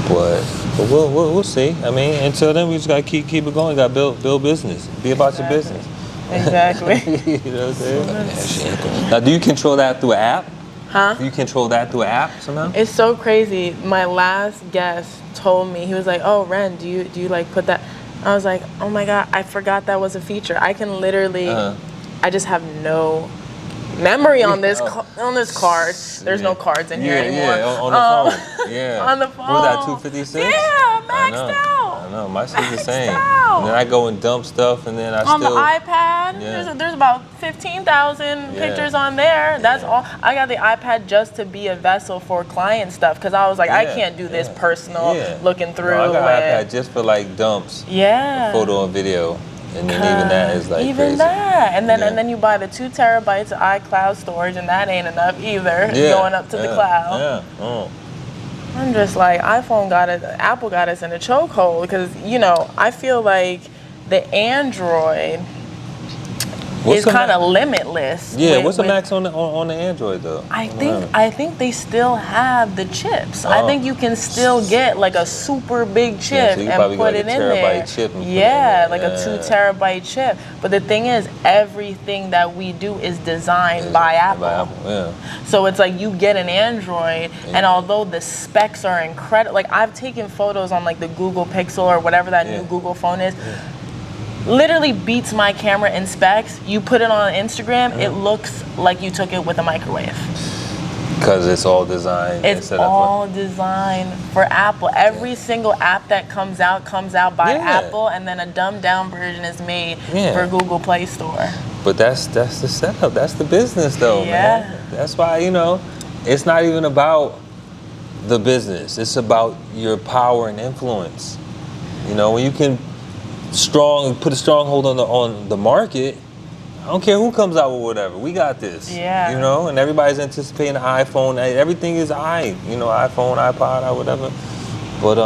B: but we'll see. I mean, until then, we just gotta keep it going. Gotta build business. Be about your business.
A: Exactly.
B: You know what I'm saying? Now, do you control that through an app?
A: Huh?
B: Do you control that through an app somehow?
A: It's so crazy. My last guest told me, he was like, oh, Ren, do you like put that? I was like, oh my God, I forgot that was a feature. I can literally, I just have no memory on this on this card. There's no cards in here anymore.
B: Yeah, on the phone. Yeah.
A: On the phone.
B: What was that, 256?
A: Yeah, maxed out.
B: I know, my shit's the same. And then I go and dump stuff, and then
A: on the iPad, there's about 15,000 pictures on there. That's all. I got the iPad just to be a vessel for client stuff, because I was like, I can't do this personal looking through.
B: No, I got an iPad just for like dumps.
A: Yeah.
B: Photo and video. And then even that is like crazy.
A: And then you buy the 2 terabytes of iCloud storage, and that ain't enough either. Going up to the cloud. I'm just like, Apple got us in a chokehold, because, you know, I feel like the Android
B: What's
A: is
B: the
A: kind of limitless.
B: Yeah, what's the max on the Android though?
A: I think they still have the chips. I think you can still get like a super big chip
B: so you
A: and put it in there.
B: Chip and
A: Yeah, like a 2 terabyte chip. But the thing is, everything that we do is designed by Apple.
B: Yeah.
A: So it's like you get an Android, and although the specs are incredible, like I've taken photos on like the Google Pixel or whatever that new Google phone is. Literally beats my camera in specs. You put it on Instagram, it looks like you took it with a microwave.
B: Because it's all designed.
A: It's all designed for Apple. Every single app that comes out by Apple, and then a dumbed down version is made for Google Play Store.
B: But that's the setup. That's the business, though, man. That's why, you know, it's not even about the business. It's about your power and influence. You know, when you can put a stronghold on the market. I don't care who comes out with whatever. We got this.
A: Yeah.
B: You know, and everybody's anticipating the iPhone. Everything is iPhone, iPod, or whatever. But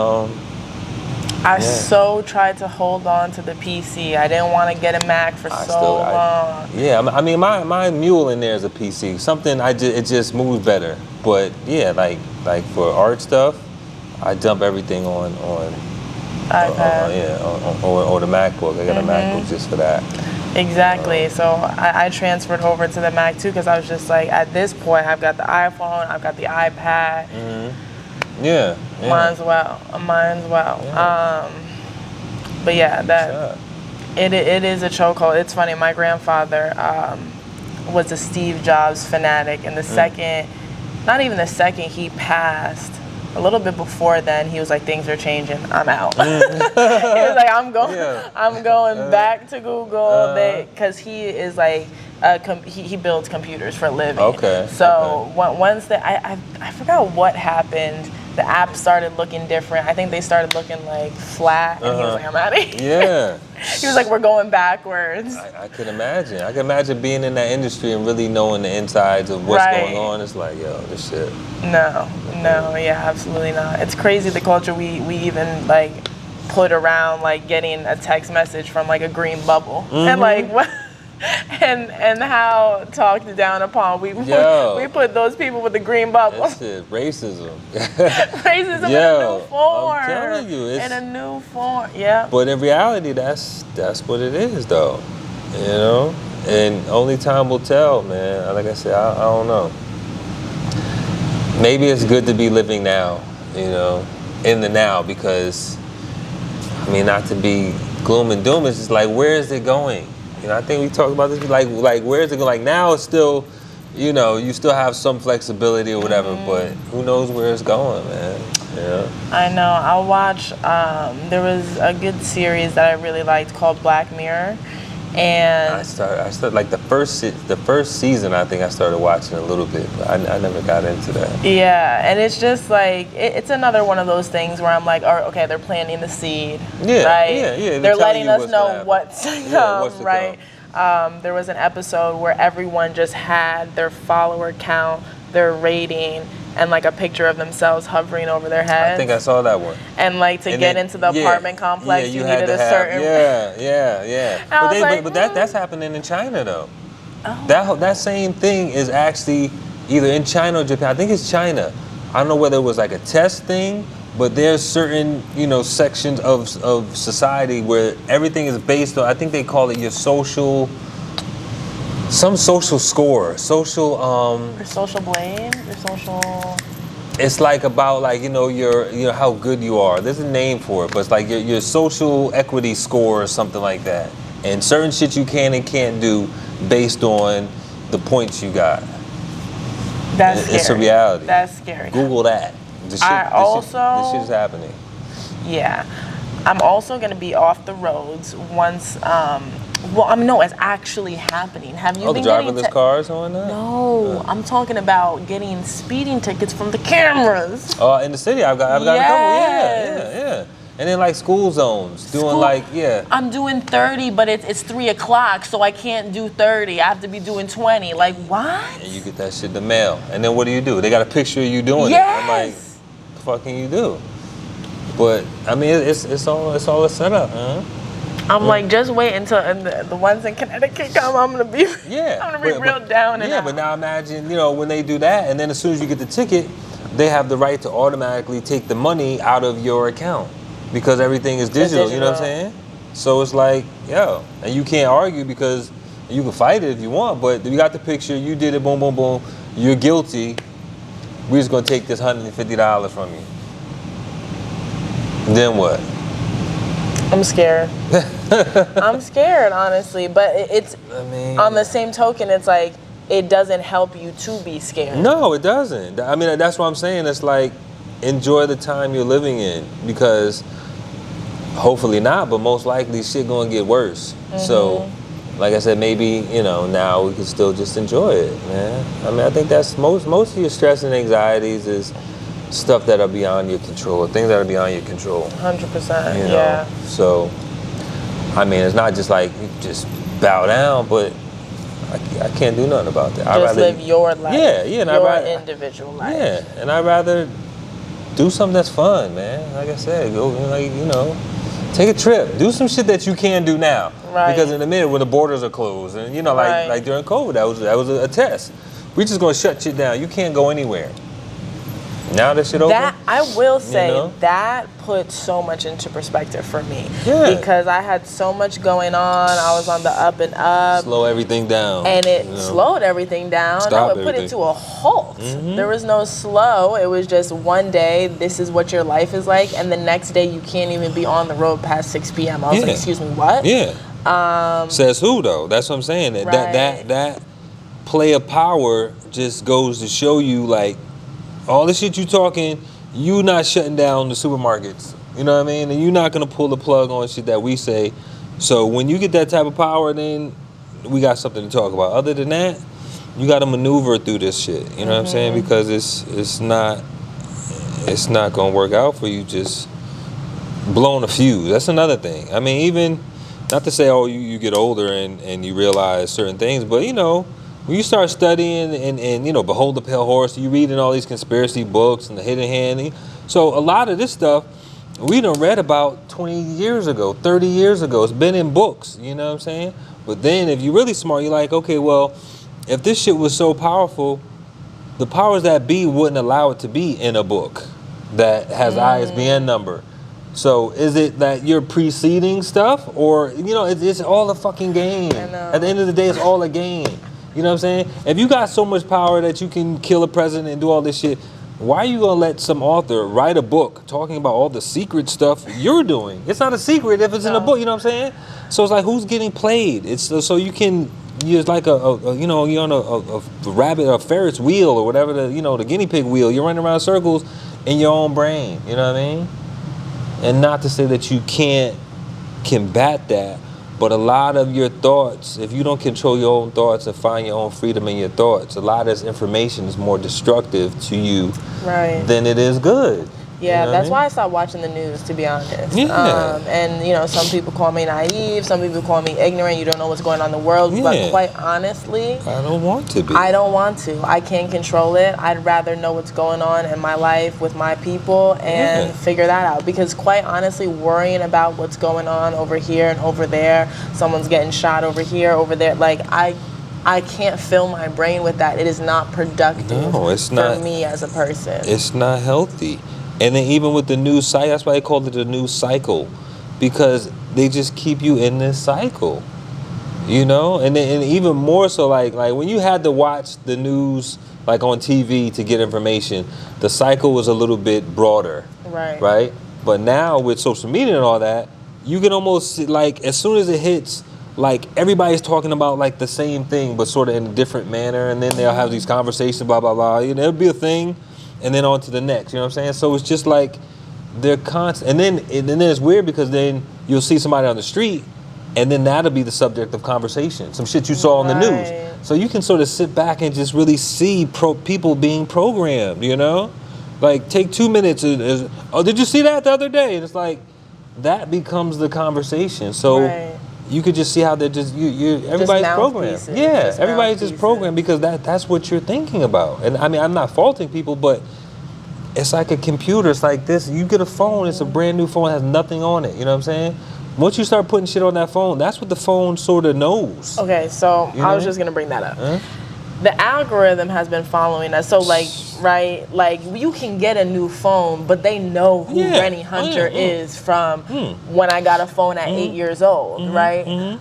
A: I so tried to hold on to the PC. I didn't want to get a Mac for so long.
B: Yeah, I mean, my mule in there is a PC. Something it just moves better. But yeah, like for art stuff, I dump everything on
A: iPad.
B: Or the MacBook. I got a MacBook just for that.
A: Exactly. So I transferred over to the Mac too, because I was just like, at this point, I've got the iPhone, I've got the iPad.
B: Yeah.
A: Might as well. Yeah. But yeah, it is a chokehold. It's funny. My grandfather was a Steve Jobs fanatic, and the second, not even the second he passed, a little bit before then, he was like, things are changing, I'm out. He was like, I'm going back to Google, because he is like, he builds computers for a living.
B: Okay.
A: So once I forgot what happened, the app started looking different. I think they started looking like flat, and he was like, I'm out of here.
B: Yeah.
A: He was like, we're going backwards.
B: I can imagine. I can imagine being in that industry and really knowing the insides of what's going on. It's like, yo, this shit.
A: No, yeah, absolutely not. It's crazy the culture we even like put around like getting a text message from like a green bubble and like what. And how talked down upon we put those people with the green bubble.
B: That's it, racism.
A: Racism in a new form.
B: I'm telling you,
A: in a new form. Yeah.
B: But in reality, that's what it is, though. You know, and only time will tell, man. Like I said, I don't know. Maybe it's good to be living now, you know, in the now, because I mean, not to be gloom and doom. It's just like, where is it going? You know, I think we talked about this, like where is it going? Like now it's still, you know, you still have some flexibility or whatever, but who knows where it's going, man. Yeah. I
A: know. I'll watch, there was a good series that I really liked called Black Mirror. And
B: I started like the first season. I think I started watching a little bit, but I never got into that.
A: Yeah, and it's just like it's another one of those things where I'm like, oh, okay, they're planting the seed,
B: yeah,
A: right?
B: Yeah.
A: They're letting us know what's to come, right? There was an episode where everyone just had their follower count, their rating, and like a picture of themselves hovering over their heads.
B: I think I saw that one.
A: And like to get into the apartment complex, you needed a certain.
B: Yeah. But that's happening in China though. Oh. That same thing is actually either in China or Japan. I think it's China. I don't know whether it was like a test thing, but there's certain, you know, sections of society where everything is based on. I think they call it your social. Some social score, your social blame, your social. It's like about like you know how good you are. There's a name for it, but it's like your social equity score or something like that. And certain shit you can and can't do based on the points you got.
A: That's scary.
B: It's a reality.
A: That's scary.
B: Google that. This shit is happening. Yeah,
A: I'm also gonna be off the roads once. No, it's actually happening. Have you been
B: the driverless cars on that?
A: No, I'm talking about getting speeding tickets from the cameras.
B: Oh, in the city, I've got a couple. Yeah. And then like school zones,
A: I'm doing 30, but it's 3 o'clock, so I can't do 30. I have to be doing 20. Like what?
B: And you get that shit in the mail, and then what do? They got a picture of you doing it. I'm like, what the fuck can you do? But I mean, it's all a setup, huh?
A: I'm like, just wait until the ones in Connecticut come. I'm gonna be real down and out.
B: But now imagine, when they do that, and then as soon as you get the ticket, they have the right to automatically take the money out of your account because everything is digital. You know what I'm saying? So it's like, and you can't argue because you can fight it if you want, but you got the picture, you did it, boom, boom, boom. You're guilty. We're just gonna take this $150 from you. Then what?
A: I'm scared. I'm scared, honestly. But it's, on the same token, it's like, it doesn't help you to be scared.
B: No, it doesn't. I mean, that's what I'm saying. It's like, enjoy the time you're living in because hopefully not, but most likely shit gonna get worse. So, like I said, maybe, now we can still just enjoy it, man. I mean, I think that's most of your stress and anxieties is stuff that are beyond your control, things that are beyond your control.
A: 100%, yeah.
B: So, I mean, it's not just like you just bow down, but I can't do nothing about that.
A: Just live your life.
B: Yeah, and
A: your individual life.
B: Yeah, and I'd rather do something that's fun, man. Like I said, go, take a trip. Do some shit that you can do now.
A: Right.
B: Because in a minute when the borders are closed, and like during COVID, that was a test. We just gonna shut shit down. You can't go anywhere. Now that shit open.
A: That I will say that put so much into perspective for me.
B: Yeah.
A: Because I had so much going on. I was on the up and up.
B: Slow everything down.
A: And it slowed everything down.
B: Stop
A: It would put it to a halt. There was no slow. It was just one day, this is what your life is like, and the next day you can't even be on the road past 6 p.m. I was like, excuse me, what?
B: Yeah. Says who though? That's what I'm saying. That play of power just goes to show you like all the shit you talking, you not shutting down the supermarkets. You know what I mean? And you're not gonna pull the plug on shit that we say. So when you get that type of power, then we got something to talk about. Other than that, you got to maneuver through this shit. You know what I'm saying? Because it's not gonna work out for you just blowing a fuse. That's another thing. I mean, even not to say you get older and you realize certain things, but when you start studying and Behold the Pale Horse, you reading all these conspiracy books and the Hidden Hand. So a lot of this stuff we done read about 20 years ago, 30 years ago. It's been in books, you know what I'm saying? But then if you're really smart, you're like, okay, well, if this shit was so powerful, the powers that be wouldn't allow it to be in a book that has ISBN number. So is it that you're preceding stuff, or it's all a fucking game? At the end of the day, it's all a game. You know what I'm saying? If you got so much power that you can kill a president and do all this shit, why are you gonna let some author write a book talking about all the secret stuff you're doing? It's not a secret if it's in a book. You know what I'm saying? So it's like, who's getting played? It's so you can. It's like you're on a rabbit, a Ferris wheel or whatever the guinea pig wheel. You're running around circles in your own brain. You know what I mean? And not to say that you can't combat that, but a lot of your thoughts, if you don't control your own thoughts and find your own freedom in your thoughts, a lot of this information is more destructive to you than it is good.
A: Yeah, that's why I stopped watching the news, to be honest.
B: Yeah.
A: And some people call me naive, some people call me ignorant, you don't know what's going on in the world, but quite honestly,
B: I don't want to be.
A: I don't want to. I can't control it. I'd rather know what's going on in my life with my people and figure that out, because quite honestly, worrying about what's going on over here and over there, someone's getting shot over here, over there, like I can't fill my brain with that. It is not productive for me as a person.
B: It's not healthy. And then even with the news cycle, that's why they call it the news cycle, because they just keep you in this cycle, And even more so, like when you had to watch the news like on TV to get information, the cycle was a little bit broader, right? But now with social media and all that, you can almost like as soon as it hits, like everybody's talking about like the same thing, but sort of in a different manner, and then they'll have these conversations, blah blah blah. It'll be a thing. And then on to the next, you know what I'm saying? So it's just like they're constant. And then it's weird because then you'll see somebody on the street, and then that'll be the subject of conversation. Some shit you saw on the news. So you can sort of sit back and just really see people being programmed, Like take 2 minutes. Oh, did you see that the other day? And it's like that becomes the conversation. So you could just see how they're everybody's programmed. Yeah, everybody's just programmed because that's what you're thinking about. And I mean, I'm not faulting people, but it's like a computer. It's like this. You get a phone, it's a brand new phone, it has nothing on it. You know what I'm saying? Once you start putting shit on that phone, that's what the phone sort of knows.
A: Okay, so
B: You
A: I
B: know?
A: was just gonna bring that up. The algorithm has been following us. So like, right, like you can get a new phone, but they know who Renny Hunter is from when I got a phone at 8 years old, right?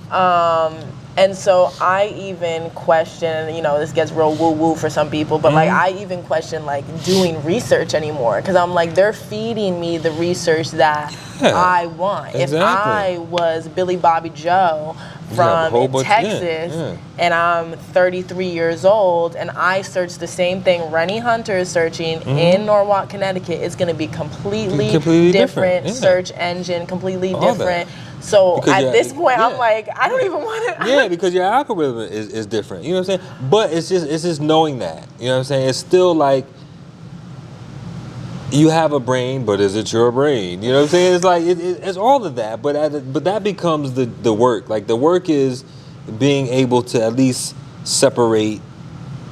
A: And so I even question, you know, this gets real woo-woo for some people, but like I even question like doing research anymore, because I'm like, they're feeding me the research that I want. If I was Billy Bobby Joe from Texas and I'm 33 years old and I search the same thing Renny Hunter is searching in Norwalk, Connecticut, it's going to be completely different search engine, completely different. So because at this point, I'm like, I don't even want to.
B: Yeah, because your algorithm is different. You know what I'm saying? But it's just knowing that. You know what I'm saying? It's still like you have a brain, but is it your brain? You know what I'm saying? It's like it's all of that. But that becomes the work. Like the work is being able to at least separate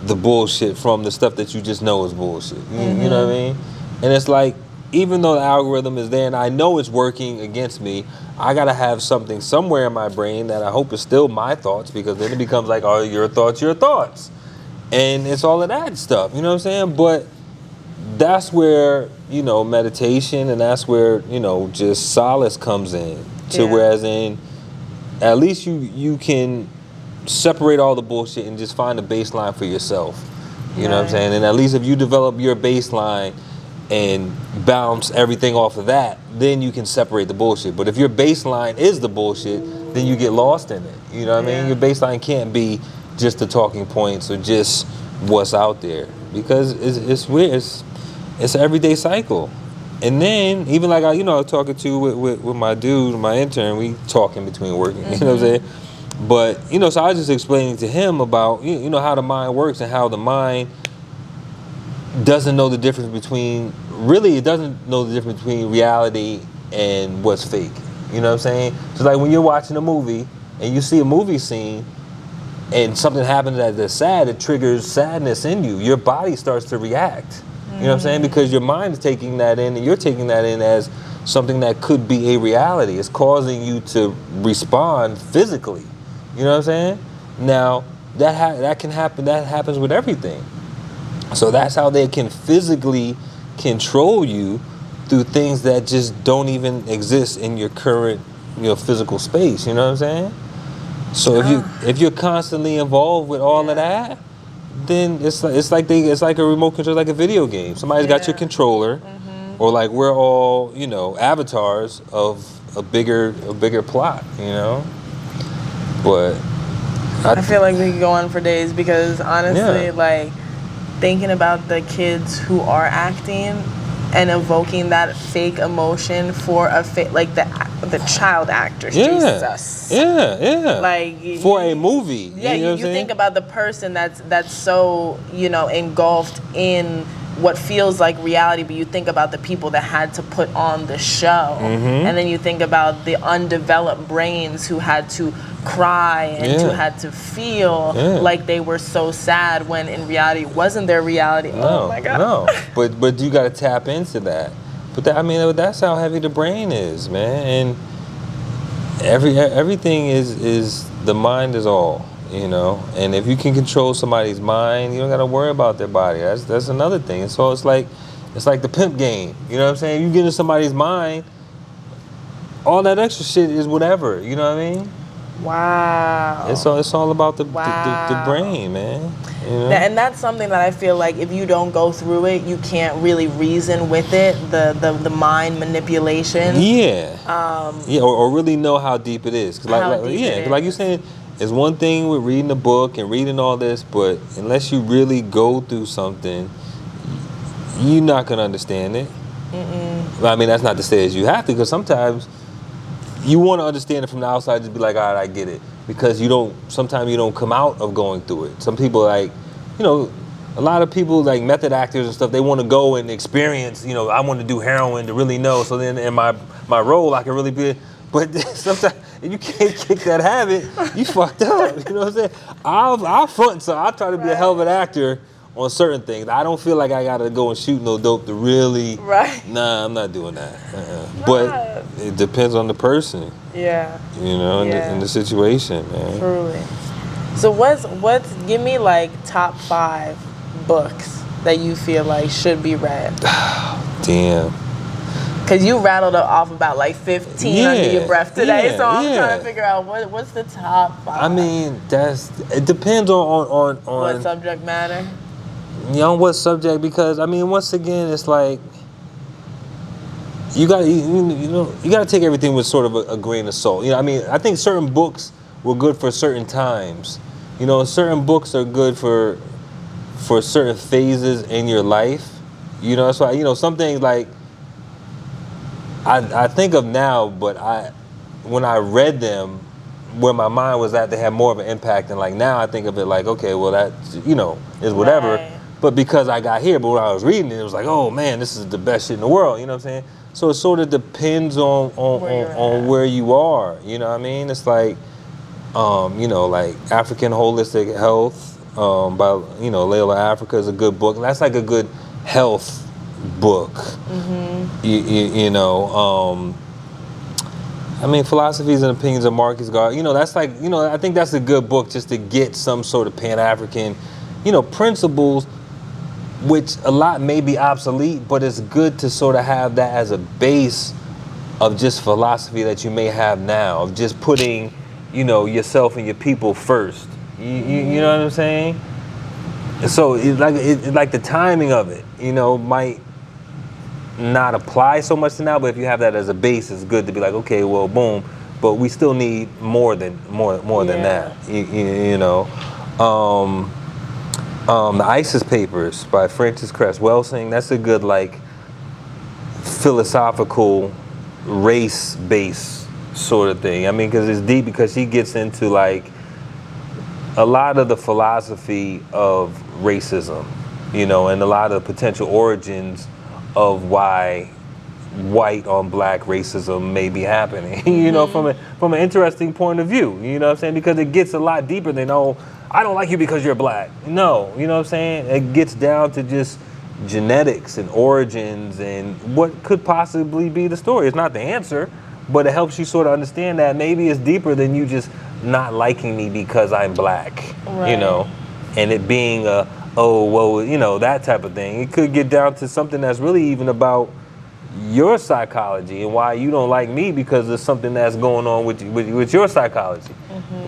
B: the bullshit from the stuff that you just know is bullshit. You know what I mean? And it's like, even though the algorithm is there and I know it's working against me, I gotta have something somewhere in my brain that I hope is still my thoughts, because then it becomes like, oh, your thoughts. And it's all of that stuff, you know what I'm saying? But that's where, you know, meditation, and that's where, you know, just solace comes in. To whereas in, at least you can separate all the bullshit and just find a baseline for yourself. You know what I'm saying? And at least if you develop your baseline and bounce everything off of that, then you can separate the bullshit. But if your baseline is the bullshit, then you get lost in it. You know what I mean? Your baseline can't be just the talking points or just what's out there, because it's weird. It's an everyday cycle. And then even like I was talking to with my dude, my intern, we talk in between working. You know what I'm saying? But so I was just explaining to him about how the mind works, and how the mind doesn't know the difference between, really it doesn't know the difference between reality and what's fake. You know what I'm saying? So like when you're watching a movie and you see a movie scene and something happens that's sad, it triggers sadness in you. Your body starts to react. You know what I'm saying? Because your mind is taking that in, and you're taking that in as something that could be a reality. It's causing you to respond physically. You know what I'm saying? Now, that can happen. That happens with everything. So that's how they can physically control you through things that just don't even exist in your current, physical space. You know what I'm saying? So if you're constantly involved with all of that, then it's like a remote control, like a video game. Somebody's got your controller, or like we're all avatars of a bigger plot. But
A: I feel like we could go on for days, because honestly, like thinking about the kids who are acting and evoking that fake emotion for a like the child actors, Jesus. Like
B: for a movie.
A: You think about the person that's so engulfed in what feels like reality, but you think about the people that had to put on the show, and then you think about the undeveloped brains who had to cry and who had to feel like they were so sad when in reality it wasn't their reality. Oh my God.
B: No, but you got to tap into that. But that's how heavy the brain is, man. And everything is the mind is all. And if you can control somebody's mind, you don't got to worry about their body. That's another thing. And so it's like the pimp game. You know what I'm saying? You get into somebody's mind, all that extra shit is whatever. You know what I mean?
A: Wow.
B: It's all about the brain, man.
A: And that's something that I feel like if you don't go through it, you can't really reason with it. The mind manipulation.
B: Or really know how deep it is. Like you're saying, it's one thing with reading a book and reading all this, but unless you really go through something, you're not gonna understand it. I mean, that's not to say as you have to, because sometimes you want to understand it from the outside, just be like, all right, I get it. Because sometimes you don't come out of going through it. Some people a lot of people like method actors and stuff, they want to go and experience, I want to do heroin to really know. So then in my role, I can really be, but sometimes if you can't kick that habit, you fucked up. You know what I'm saying? I'll front, so I'll try to be a hell of an actor on certain things. I don't feel like I gotta go and shoot no dope to really.
A: Right.
B: Nah, I'm not doing that. But it depends on the person.
A: Yeah.
B: You know, in the situation, man.
A: Truly. So what's give me like top 5 books that you feel like should be read?
B: Damn.
A: Because you rattled off about like 15 under your breath today, so I'm trying to figure out what's the top 5.
B: I mean, it depends on
A: what subject matter.
B: You know what subject, because I mean, once again, it's like you gotta take everything with sort of a grain of salt. You know, I mean, I think certain books were good for certain times. You know, certain books are good for certain phases in your life. You know, that's why, you know, some things like I think of now, but when I read them, where my mind was at, they had more of an impact. And like now I think of it like, okay, well that, you know, is whatever.
A: Right.
B: But because I got here, but when I was reading it, it was like, oh man, this is the best shit in the world. You know what I'm saying? So it sort of depends on where you are. You know what I mean? It's like, you know, like African Holistic Health by, you know, Layla Africa is a good book. That's like a good health book. Mm-hmm. You know, I mean, Philosophies and Opinions of Marcus Garvey, you know, that's like, you know, I think that's a good book just to get some sort of Pan-African, you know, principles, which a lot may be obsolete, but it's good to sort of have that as a base of just philosophy that you may have now, of just putting, you know, yourself and your people first. You know what I'm saying? So it's like the timing of it, you know, might not apply so much to now, but if you have that as a base, it's good to be like, okay, well, boom, but we still need more than that. You know, the ISIS Papers by Frances Cress Welsing. That's a good like philosophical race-based sort of thing. I mean, because it's deep, because she gets into like a lot of the philosophy of racism, you know, and a lot of the potential origins of why white on black racism may be happening, you know, from an interesting point of view, you know what I'm saying? Because it gets a lot deeper than, oh, I don't like you because you're black. No, you know what I'm saying? It gets down to just genetics and origins and what could possibly be the story. It's not the answer, but it helps you sort of understand that maybe it's deeper than you just not liking me because I'm black, you know, and it being a, oh, well, you know, that type of thing. It could get down to something that's really even about your psychology and why you don't like me because there's something that's going on with your psychology,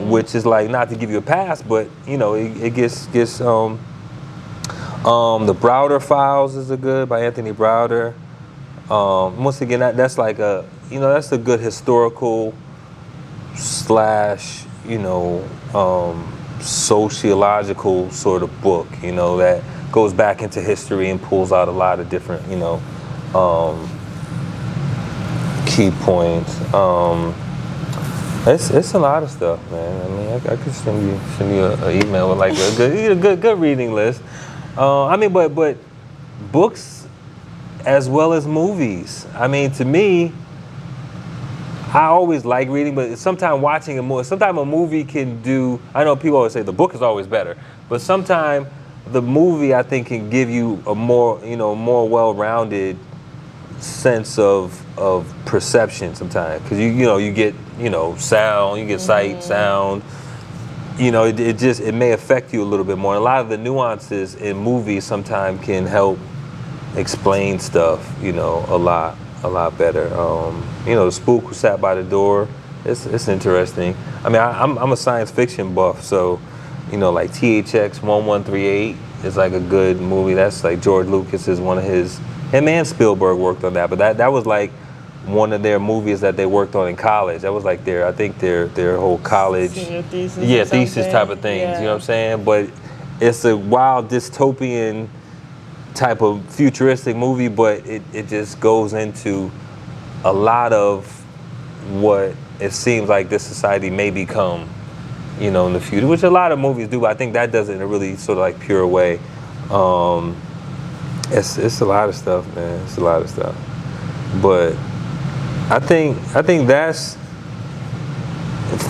B: which is like, not to give you a pass, but, you know, it gets the Browder Files is a good, by Anthony Browder. Once again, that's like a, you know, that's a good historical / you know, sociological sort of book, you know, that goes back into history and pulls out a lot of different, you know, key points. It's a lot of stuff, man. I mean, I could send you an email with like a good reading list. I mean, but books as well as movies. I mean, to me, I always like reading, but sometimes watching sometimes a movie can do, I know people always say the book is always better, but sometimes the movie, I think, can give you a more, you know, more well-rounded sense of perception sometimes. Because you know, you get, you know, sound, you get sight, sound, you know, it may affect you a little bit more. And a lot of the nuances in movies sometimes can help explain stuff, you know, a lot better. You know, The Spook Who Sat by the Door, it's interesting. I mean, I'm a science fiction buff, so, you know, like THX 1138 is like a good movie. That's like George Lucas is one of him and Spielberg worked on that, but that was like one of their movies that they worked on in college. That was like their whole college thesis type of things. You know what I'm saying? But it's a wild dystopian type of futuristic movie, but it just goes into a lot of what it seems like this society may become, you know, in the future, which a lot of movies do, but I think that does it in a really sort of like pure way. It's a lot of stuff, man. It's a lot of stuff. But I think that's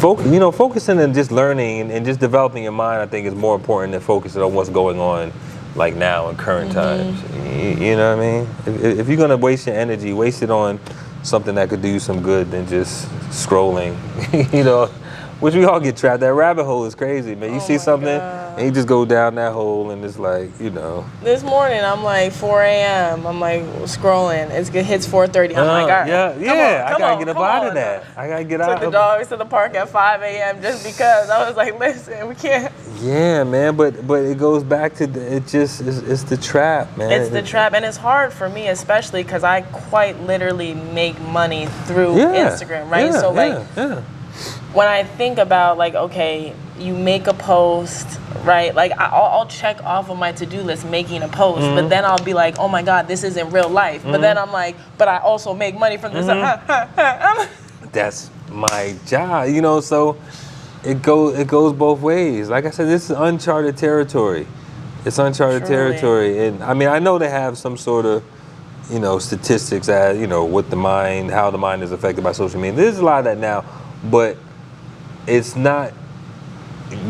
B: focusing and just learning and just developing your mind, I think, is more important than focusing on what's going on like now in current times. You know what I mean? If you're gonna waste your energy, waste it on something that could do you some good than just scrolling. You know, which we all get trapped. That rabbit hole is crazy, man. You see something and you just go down that hole, and it's like, you know.
A: This morning I'm like 4 a.m. I'm like scrolling. It hits 4:30. I'm like, all right,
B: I gotta get up out of that. I gotta get out.
A: Took the dogs to the park at 5 a.m. just because I was like, listen, we can't.
B: Yeah, man, but it goes back to it's the trap, man.
A: It's the trap, and it's hard for me, especially because I quite literally make money through Instagram, right? So when I think about like, okay, you make a post, right? Like I'll check off of my to-do list making a post, but then I'll be like, oh my God, this isn't real life. But then I'm like, but I also make money from this.
B: That's my job, you know. So it goes both ways. Like I said, this is uncharted territory. It's uncharted territory, and I mean, I know they have some sort of, you know, statistics as, you know, what the mind, how the mind is affected by social media. There's a lot of that now, but it's not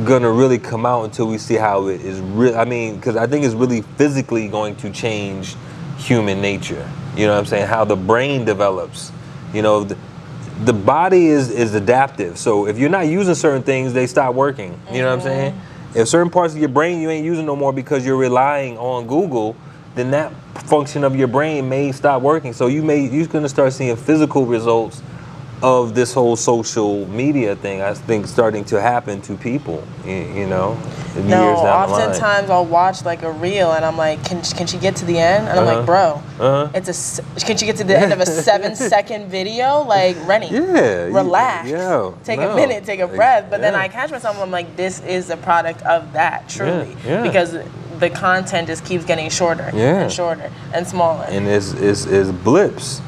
B: gonna really come out until we see how it is real. I mean, because I think it's really physically going to change human nature. You know what I'm saying? How the brain develops. You know, the body is adaptive. So if you're not using certain things, they stop working. You know what I'm saying? If certain parts of your brain you ain't using no more because you're relying on Google, then that function of your brain may stop working. So you're gonna start seeing physical results of this whole social media thing, I think, starting to happen to people, you know, years down the line.
A: Oftentimes I'll watch like a reel and I'm like, can she get to the end? And I'm like, bro, can she get to the end of a 7-second video? Like, Renny, relax, take a minute, take a breath. But then I catch myself, I'm like, this is a product of that, truly, because the content just keeps getting shorter and shorter and smaller. And
B: it's blips.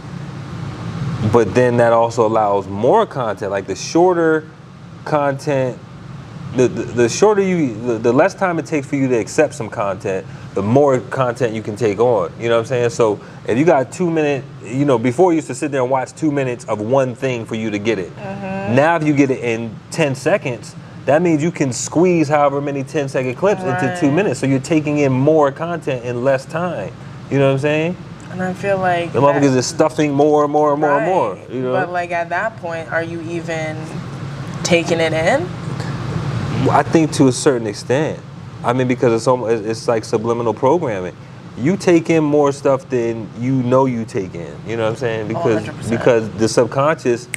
B: But then that also allows more content, like the shorter content, the shorter the less time it takes for you to accept some content, the more content you can take on. You know what I'm saying? So if you got 2 minutes, you know, before you used to sit there and watch 2 minutes of one thing for you to get it. Now if you get it in 10 seconds, that means you can squeeze however many 10-second clips into 2 minutes. So you're taking in more content in less time. You know what I'm saying?
A: And I feel like
B: the motherfuckers is stuffing more and more and more and more. You know?
A: But like at that point, are you even taking it in?
B: I think to a certain extent. I mean, because it's like subliminal programming. You take in more stuff than you know you take in. You know what I'm saying? Because the subconscious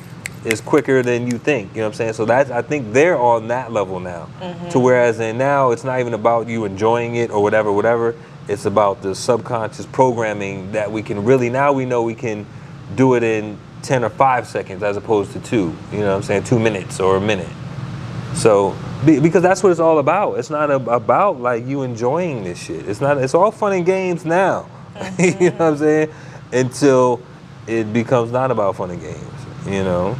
B: is quicker than you think. You know what I'm saying? So I think they're on that level now. To whereas now it's not even about you enjoying it or whatever. It's about the subconscious programming that we can really, now we know we can do it in 10 or 5 seconds as opposed to 2. You know what I'm saying? 2 minutes or a minute. So, because that's what it's all about. It's not about like you enjoying this shit. It's all fun and games now. You know what I'm saying? Until it becomes not about fun and games, you know?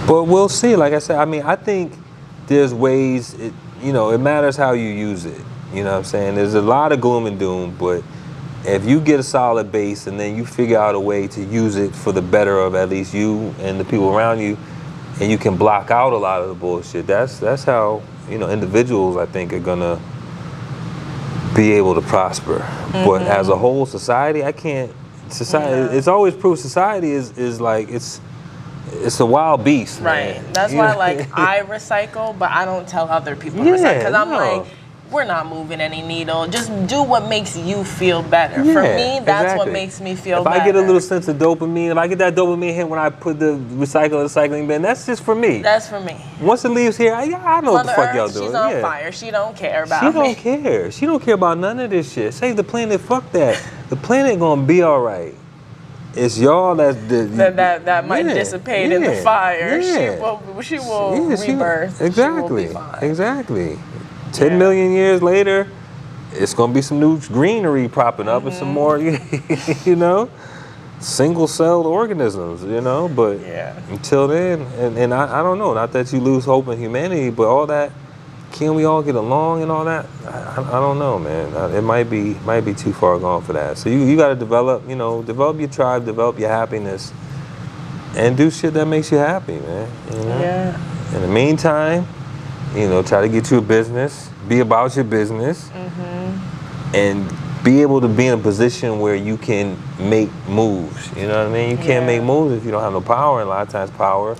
B: But we'll see. Like I said, I mean, I think there's ways, it matters how you use it. You know what I'm saying? There's a lot of gloom and doom, but if you get a solid base and then you figure out a way to use it for the better of at least you and the people around you, and you can block out a lot of the bullshit, that's how, you know, individuals, I think, are gonna be able to prosper. But as a whole society, it's always proved society is like, it's a wild beast,
A: right,
B: man.
A: That's why like I recycle, but I don't tell other people to recycle, because I'm like, we're not moving any needle. Just do what makes you feel better. For me, that's what makes me feel better.
B: If I get a little sense of dopamine, if I get that dopamine hit when I put the recycling bin, that's just for me.
A: That's for me.
B: Once it leaves here, I know what the fuck y'all doing.
A: She's on fire. She don't care about me.
B: She don't care. She don't care about none of this shit. Save the planet, fuck that. The planet gonna be all right. It's y'all that
A: might dissipate in the fire. She will rebirth.
B: Exactly.
A: She will be fine.
B: Exactly. 10 million years later, it's going to be some new greenery popping up and some more, you know, single-celled organisms, you know. But until then, and I don't know, not that you lose hope in humanity, but all that, can we all get along and all that? I don't know, man. It might be too far gone for that. So you got to develop your tribe, develop your happiness, and do shit that makes you happy, man. You know? Yeah. In the meantime, you know, try to get you a business, be about your business, and be able to be in a position where you can make moves. You know what I mean? You can't make moves if you don't have no power, and a lot of times power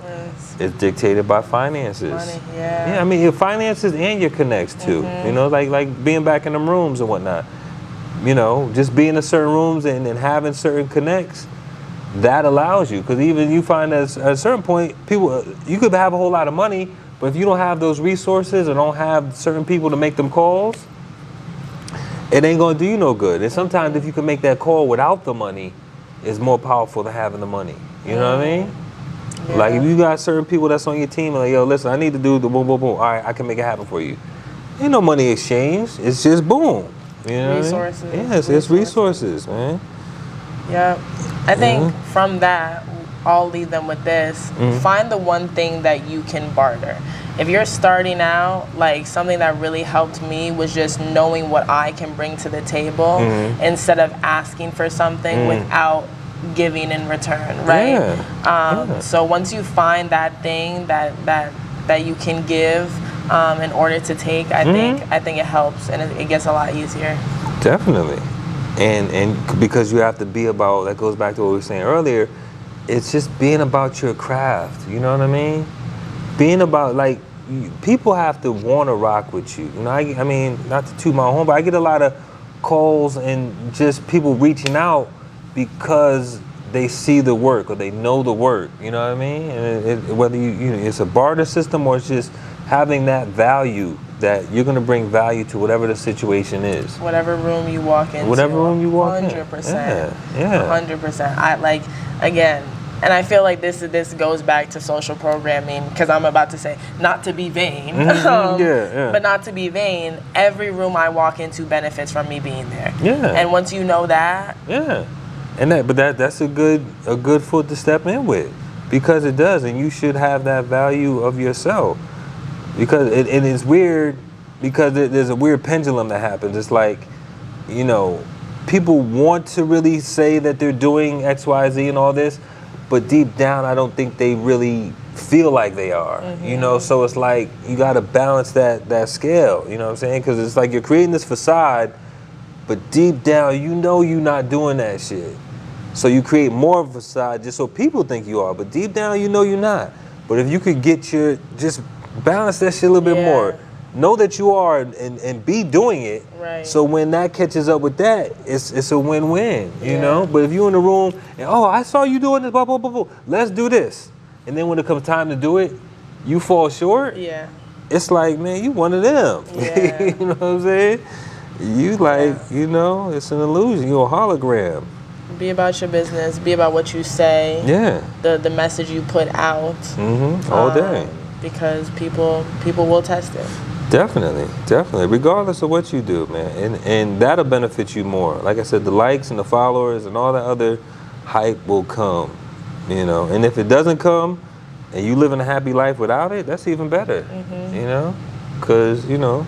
B: is dictated by finances.
A: Money,
B: Yeah, I mean, your finances and your connects too. You know, like being back in them rooms and whatnot. You know, just being in certain rooms and having certain connects, that allows you. Because even you find that at a certain point, people, you could have a whole lot of money, but if you don't have those resources or don't have certain people to make them calls, it ain't gonna do you no good. And sometimes if you can make that call without the money, it's more powerful than having the money. You know what I mean? Yeah. Like if you got certain people that's on your team, like, yo, listen, I need to do the boom, boom, boom. All right, I can make it happen for you. Ain't no money exchange. It's just boom. You know
A: resources.
B: What I mean? Yes, it's resources, man.
A: Yep. I think from that, I'll leave them with this. Find the one thing that you can barter. If you're starting out, like something that really helped me was just knowing what I can bring to the table instead of asking for something without giving in return, right? So once you find that thing that you can give in order to take, I think it helps and it gets a lot easier.
B: Definitely. And because you have to be about, that goes back to what we were saying earlier, it's just being about your craft, you know what I mean? Being about, like, people have to want to rock with you. You know, I mean, not to toot my own horn, but I get a lot of calls and just people reaching out because they see the work or they know the work, you know what I mean? And whether you know, it's a barter system or it's just having that value, that you're going to bring value to whatever the situation is.
A: Whatever room you walk into.
B: Whatever room you walk
A: 100%.
B: in. Yeah.
A: 100%. I like, again, and I feel like this goes back to social programming, because I'm about to say, not to be vain, but not to be vain, every room I walk into benefits from me being there. Yeah. And once you know that.
B: Yeah. And that's a good foot to step in with, because it does, and you should have that value of yourself. Because it's weird, because there's a weird pendulum that happens. It's like, you know, people want to really say that they're doing X, Y, Z and all this, but deep down, I don't think they really feel like they are. You know, so it's like you got to balance that scale. You know what I'm saying? Because it's like you're creating this facade, but deep down, you know you're not doing that shit. So you create more of a facade just so people think you are, but deep down, you know you're not. But if you could just balance that shit a little bit more. Know that you are and be doing it. Right. So when that catches up with that, it's a win-win, you know? But if you're in the room and, oh, I saw you doing this, blah, blah, blah, blah, let's do this. And then when it comes time to do it, you fall short. Yeah. It's like, man, you one of them. Yeah. You know what I'm saying? You like, you know, it's an illusion. You're a hologram.
A: Be about your business. Be about what you say. Yeah. The message you put out.
B: All day.
A: Because people will test it.
B: Definitely. Regardless of what you do, man. And that'll benefit you more. Like I said, the likes and the followers and all that other hype will come, you know. And if it doesn't come and you live in a happy life without it, that's even better, you know. Because, you know,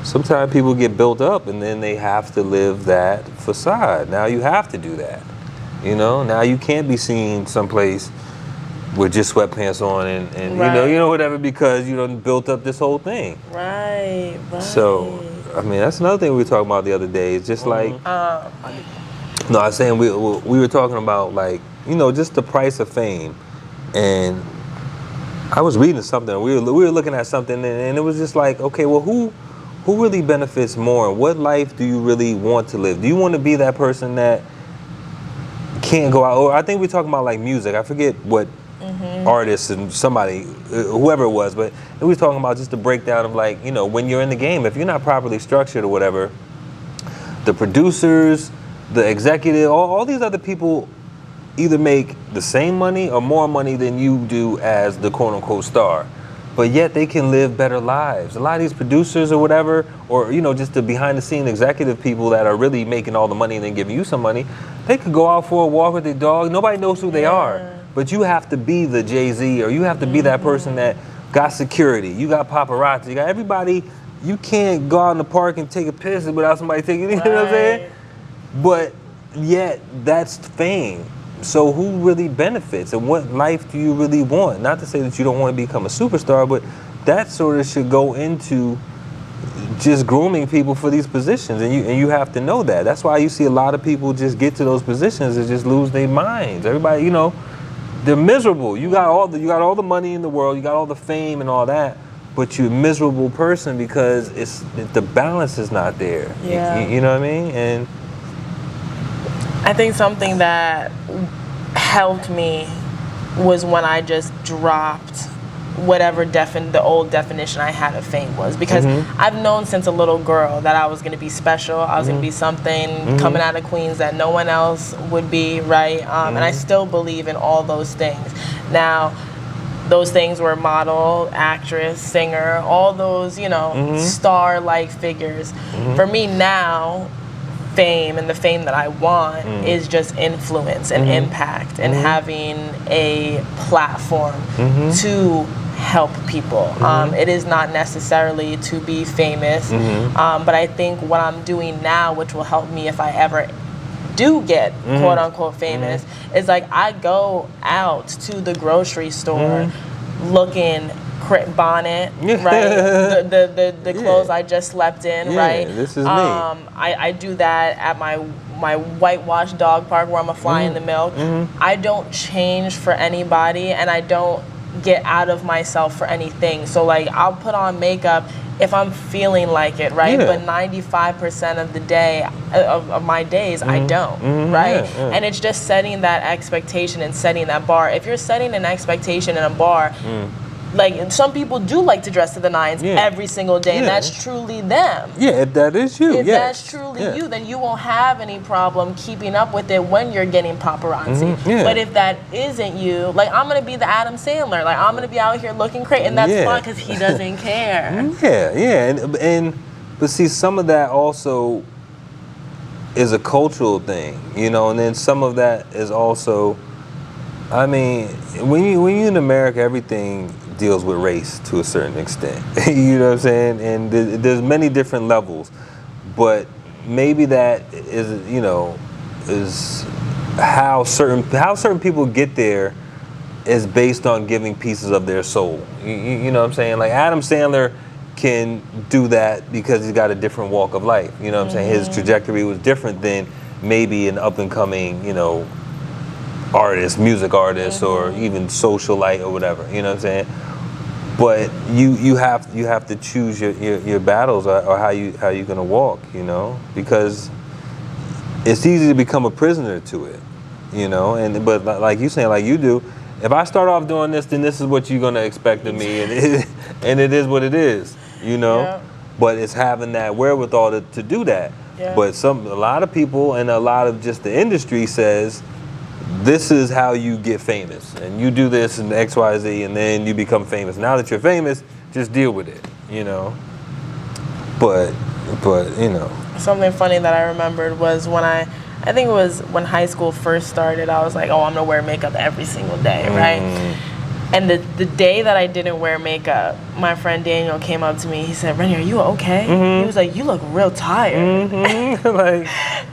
B: sometimes people get built up and then they have to live that facade. Now you have to do that, you know. Now you can't be seen someplace with just sweatpants on and you know whatever, because you done built up this whole thing. Right. So, I mean, that's another thing we were talking about the other day. It's just like, no, I was saying we were talking about, like, you know, just the price of fame. And I was reading something. We were looking at something, and it was just like, okay, well, who really benefits more? What life do you really want to live? Do you want to be that person that can't go out? Or I think we're talking about, like, music. I forget what artists and somebody, whoever it was, but we were talking about just the breakdown of, like, you know, when you're in the game, if you're not properly structured or whatever, the producers, the executive, all these other people either make the same money or more money than you do as the quote-unquote star, but yet they can live better lives. A lot of these producers or whatever, or, you know, just the behind-the-scene executive people that are really making all the money and then giving you some money, they could go out for a walk with their dog. Nobody knows who they are. But you have to be the Jay-Z, or you have to be that person that got security. You got paparazzi. You got everybody. You can't go out in the park and take a piss without somebody taking it. You know what I'm saying? But yet, that's fame. So who really benefits? And what life do you really want? Not to say that you don't want to become a superstar, but that sort of should go into just grooming people for these positions, and you have to know that. That's why you see a lot of people just get to those positions and just lose their minds. Everybody, they're miserable. You got all the money in the world, you got all the fame and all that, but you're a miserable person because the balance is not there.
A: Yeah.
B: You know what I mean? And
A: I think something that helped me was when I just dropped whatever the old definition I had of fame was, because I've known since a little girl that I was going to be special. I was going to be something coming out of Queens that no one else would be, right? And I still believe in all those things. Now, those things were model, actress, singer, all those, star-like figures. For me now, fame and the fame that I want is just influence and impact and having a platform to help people. It is not necessarily to be famous, but I think what I'm doing now, which will help me if I ever do get quote unquote famous, is like I go out to the grocery store looking bonnet, right? The clothes I just slept in, right?
B: This is me.
A: I do that at my whitewashed dog park where I'm a fly in the milk. I don't change for anybody, and I don't get out of myself for anything. So like I'll put on makeup if I'm feeling like it, right? But 95% of the day, of my days, I don't, right? And it's just setting that expectation and setting that bar. If you're setting an expectation in a bar, like some people do like to dress to the nines every single day, and that's truly them.
B: Yeah, if that is you.
A: If that's truly you, then you won't have any problem keeping up with it when you're getting paparazzi. But if that isn't you, like I'm gonna be the Adam Sandler, like I'm gonna be out here looking crazy, and that's fun because he doesn't care.
B: But see, some of that also is a cultural thing, and then some of that is also, I mean, when you in America, everything deals with race to a certain extent. You know what I'm saying? And there's many different levels, but maybe that is, is how certain people get there is based on giving pieces of their soul. You know what I'm saying? Like Adam Sandler can do that because he's got a different walk of life. You know what I'm saying? His trajectory was different than maybe an up and coming, artist, music artist, or even socialite or whatever. You know what I'm saying? But you have to choose your battles or how you're gonna walk. Because it's easy to become a prisoner to it. But like you saying, like you do, if I start off doing this, then this is what you're gonna expect of me, and it is what it is. But it's having that wherewithal to do that. But a lot of people and a lot of just the industry says, this is how you get famous, and you do this and X, Y, Z, and then you become famous. Now that you're famous, just deal with it, But
A: Something funny that I remembered was when I think it was when high school first started, I was like, oh, I'm gonna wear makeup every single day, right? And the day that I didn't wear makeup, my friend Daniel came up to me. He said, Renny, are you okay? He was like, you look real tired.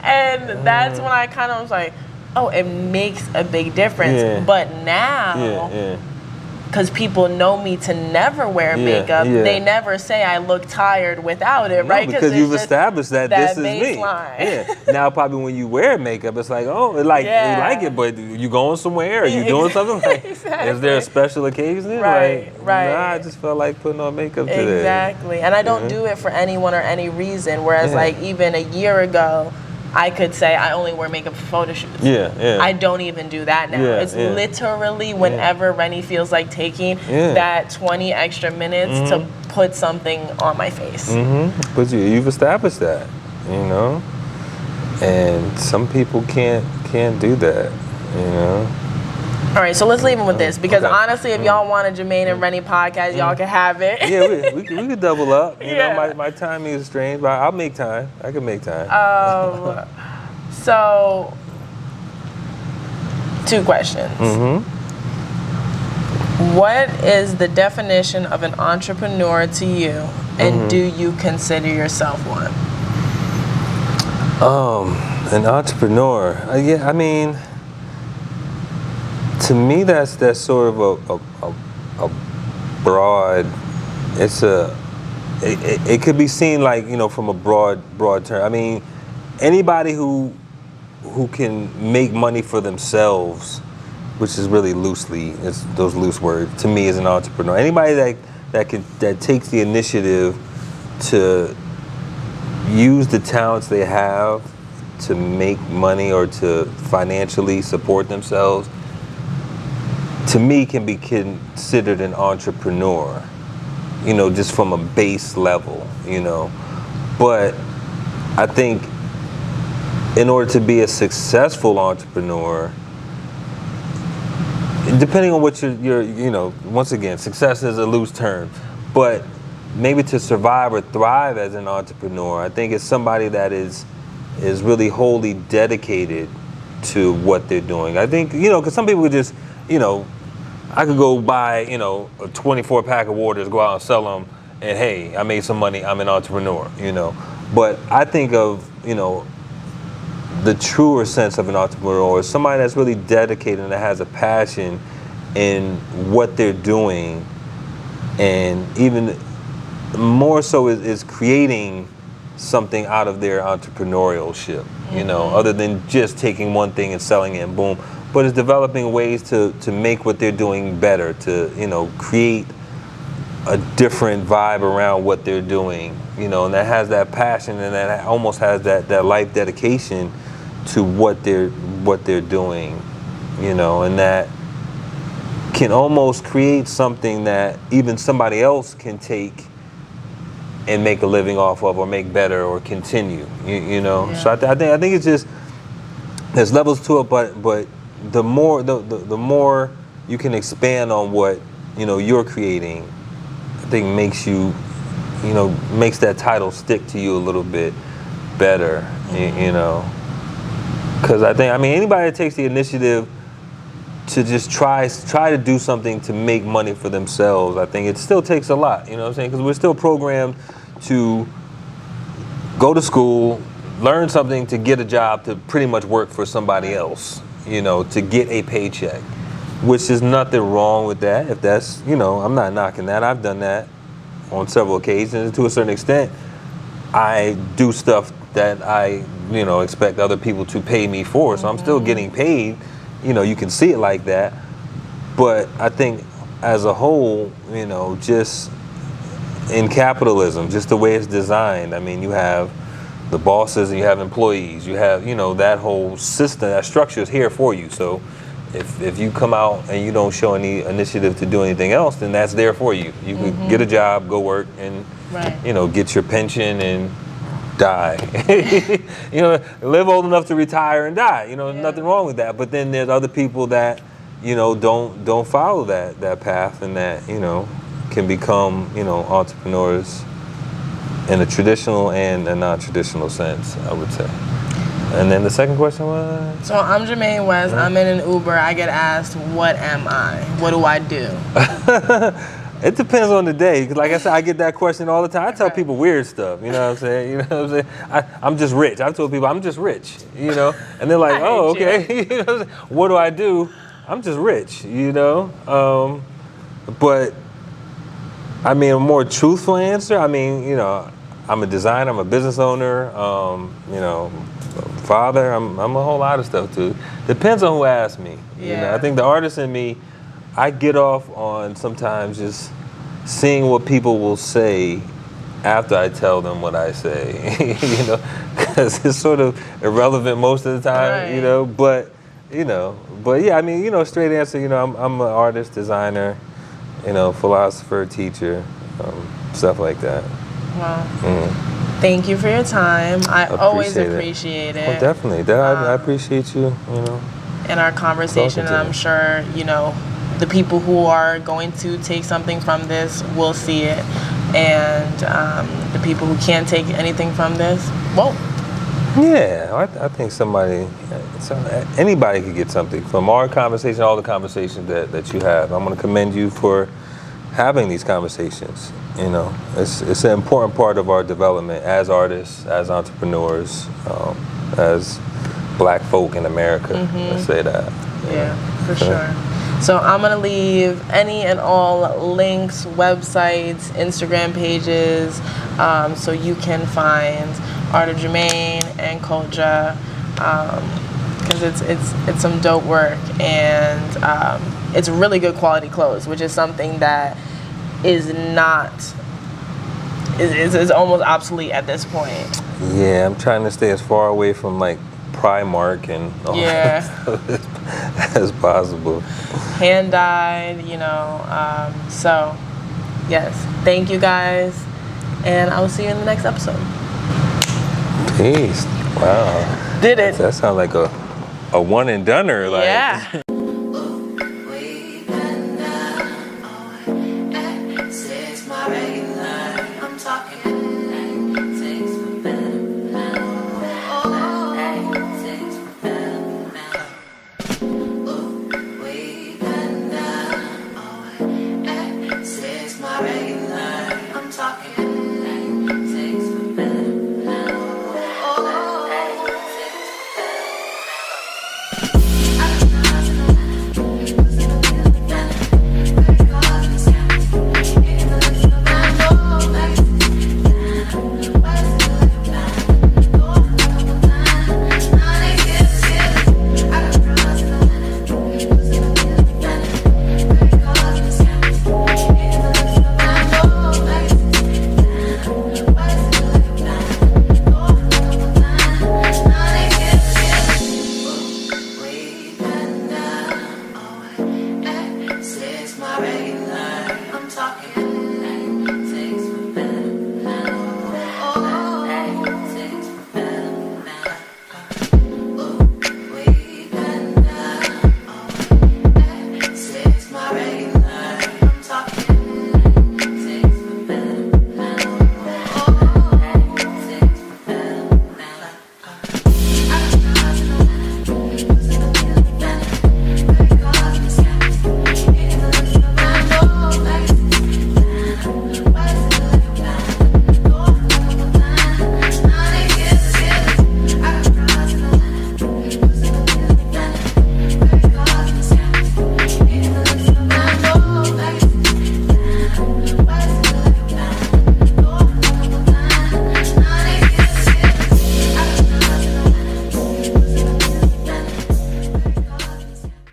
A: And that's when I kind of was like, oh, it makes a big difference. But now, because people know me to never wear makeup, they never say I look tired without it, right?
B: Because you've established that this is
A: baseline.
B: me. Now probably when you wear makeup, it's like, oh, you like it, but you going somewhere? Are you doing something? Like, is there a special occasion?
A: Right.
B: Nah, I just felt like putting on makeup today.
A: Exactly. And I don't do it for anyone or any reason, whereas like even a year ago, I could say I only wear makeup for photo shoots. I don't even do that now. It's literally whenever Renny feels like taking that 20 extra minutes to put something on my face.
B: But you've established that, and some people can't do that, All
A: right, so let's leave it with this, because honestly, if y'all want a Jahmane and Renny podcast, y'all can have it.
B: we could double up. My timing is strange, but I'll make time. I can make time.
A: So, 2 questions. What is the definition of an entrepreneur to you, and do you consider yourself one?
B: An entrepreneur. I mean, to me, that's sort of a broad. It's it could be seen like, you know, from a broad term. I mean, anybody who can make money for themselves, which is really loosely, it's those loose words, to me is an entrepreneur. Anybody that takes the initiative to use the talents they have to make money or to financially support themselves, to me can be considered an entrepreneur, you know, just from a base level, you know. But I think in order to be a successful entrepreneur, depending on what you're, you know, once again, success is a loose term, but maybe to survive or thrive as an entrepreneur, I think it's somebody that is really wholly dedicated to what they're doing. I think, you know, because some people just, you know, I could go buy, you know, a 24 pack of waters, go out and sell them, and hey, I made some money, I'm an entrepreneur, you know. But I think of, you know, the truer sense of an entrepreneur is somebody that's really dedicated and that has a passion in what they're doing, and even more so is creating something out of their entrepreneurship, you know, other than just taking one thing and selling it and boom, but is developing ways to make what they're doing better, to, you know, create a different vibe around what they're doing, you know, and that has that passion and that almost has that life dedication to what they're doing, you know, and that can almost create something that even somebody else can take and make a living off of, or make better, or continue, you know. Yeah. So I think it's just, there's levels to it, but the more the more you can expand on what, you know, you're creating, I think makes you, you know, makes that title stick to you a little bit better, you know. Because I think, I mean, anybody that takes the initiative to just try to do something to make money for themselves, I think it still takes a lot, you know what I'm saying? Because we're still programmed to go to school, learn something to get a job, to pretty much work for somebody else, you know, to get a paycheck, which is nothing wrong with that. If that's, you know, I'm not knocking that. I've done that on several occasions. To a certain extent, I do stuff that I, you know, expect other people to pay me for, so I'm still getting paid. You know, you can see it like that. But I think as a whole, you know, just in capitalism, just the way it's designed, I mean, you have the bosses and you have employees, you have, you know, that whole system, that structure is here for you. So if you come out and you don't show any initiative to do anything else, then that's there for you. You could get a job, go work, and, you know, get your pension and die. You know, live old enough to retire and die. You know, nothing wrong with that. But then there's other people that, you know, don't follow that path, and that, you know, can become, you know, entrepreneurs in a traditional and a non-traditional sense, I would say. And then the second question was?
A: So I'm Jahmane West. I'm in an Uber. I get asked, what am I? What do I do?
B: It depends on the day. Like I said, I get that question all the time. I tell people weird stuff, you know what I'm saying? You know what I'm saying? I'm just rich. I've told people I'm just rich, you know? And they're like, oh, okay. You know what do I do? I'm just rich, you know? But, I mean, a more truthful answer, I mean, you know, I'm a designer, I'm a business owner, you know, father, I'm a whole lot of stuff too. Depends on who asks me. You know, I think the artist in me, I get off on sometimes just seeing what people will say after I tell them what I say, you know, because it's sort of irrelevant most of the time, you know, but yeah, I mean, you know, straight answer, you know, I'm an artist, designer, you know, philosopher, teacher, stuff like that.
A: Wow. Thank you for your time. I always appreciate it.
B: Well, definitely. I appreciate you, you know.
A: In our conversation, and I'm sure, you know, the people who are going to take something from this will see it. And the people who can't take anything from this, well.
B: Yeah, I think anybody could get something from our conversation, all the conversations that you have. I'm going to commend you for having these conversations. You know, it's an important part of our development as artists, as entrepreneurs, as Black folk in America. Let's say that.
A: Yeah, for sure. So I'm gonna leave any and all links, websites, Instagram pages, so you can find Art of Jahmane and Culture, because it's some dope work, and it's really good quality clothes, which is something that is not is almost obsolete at this point.
B: Yeah, I'm trying to stay as far away from like Primark and all that stuff as possible.
A: Hand dyed, so yes, thank you guys, and I will see you in the next episode.
B: Peace. Wow.
A: Did it.
B: That sounds like a one and doneer. Like.
A: Yeah.
C: My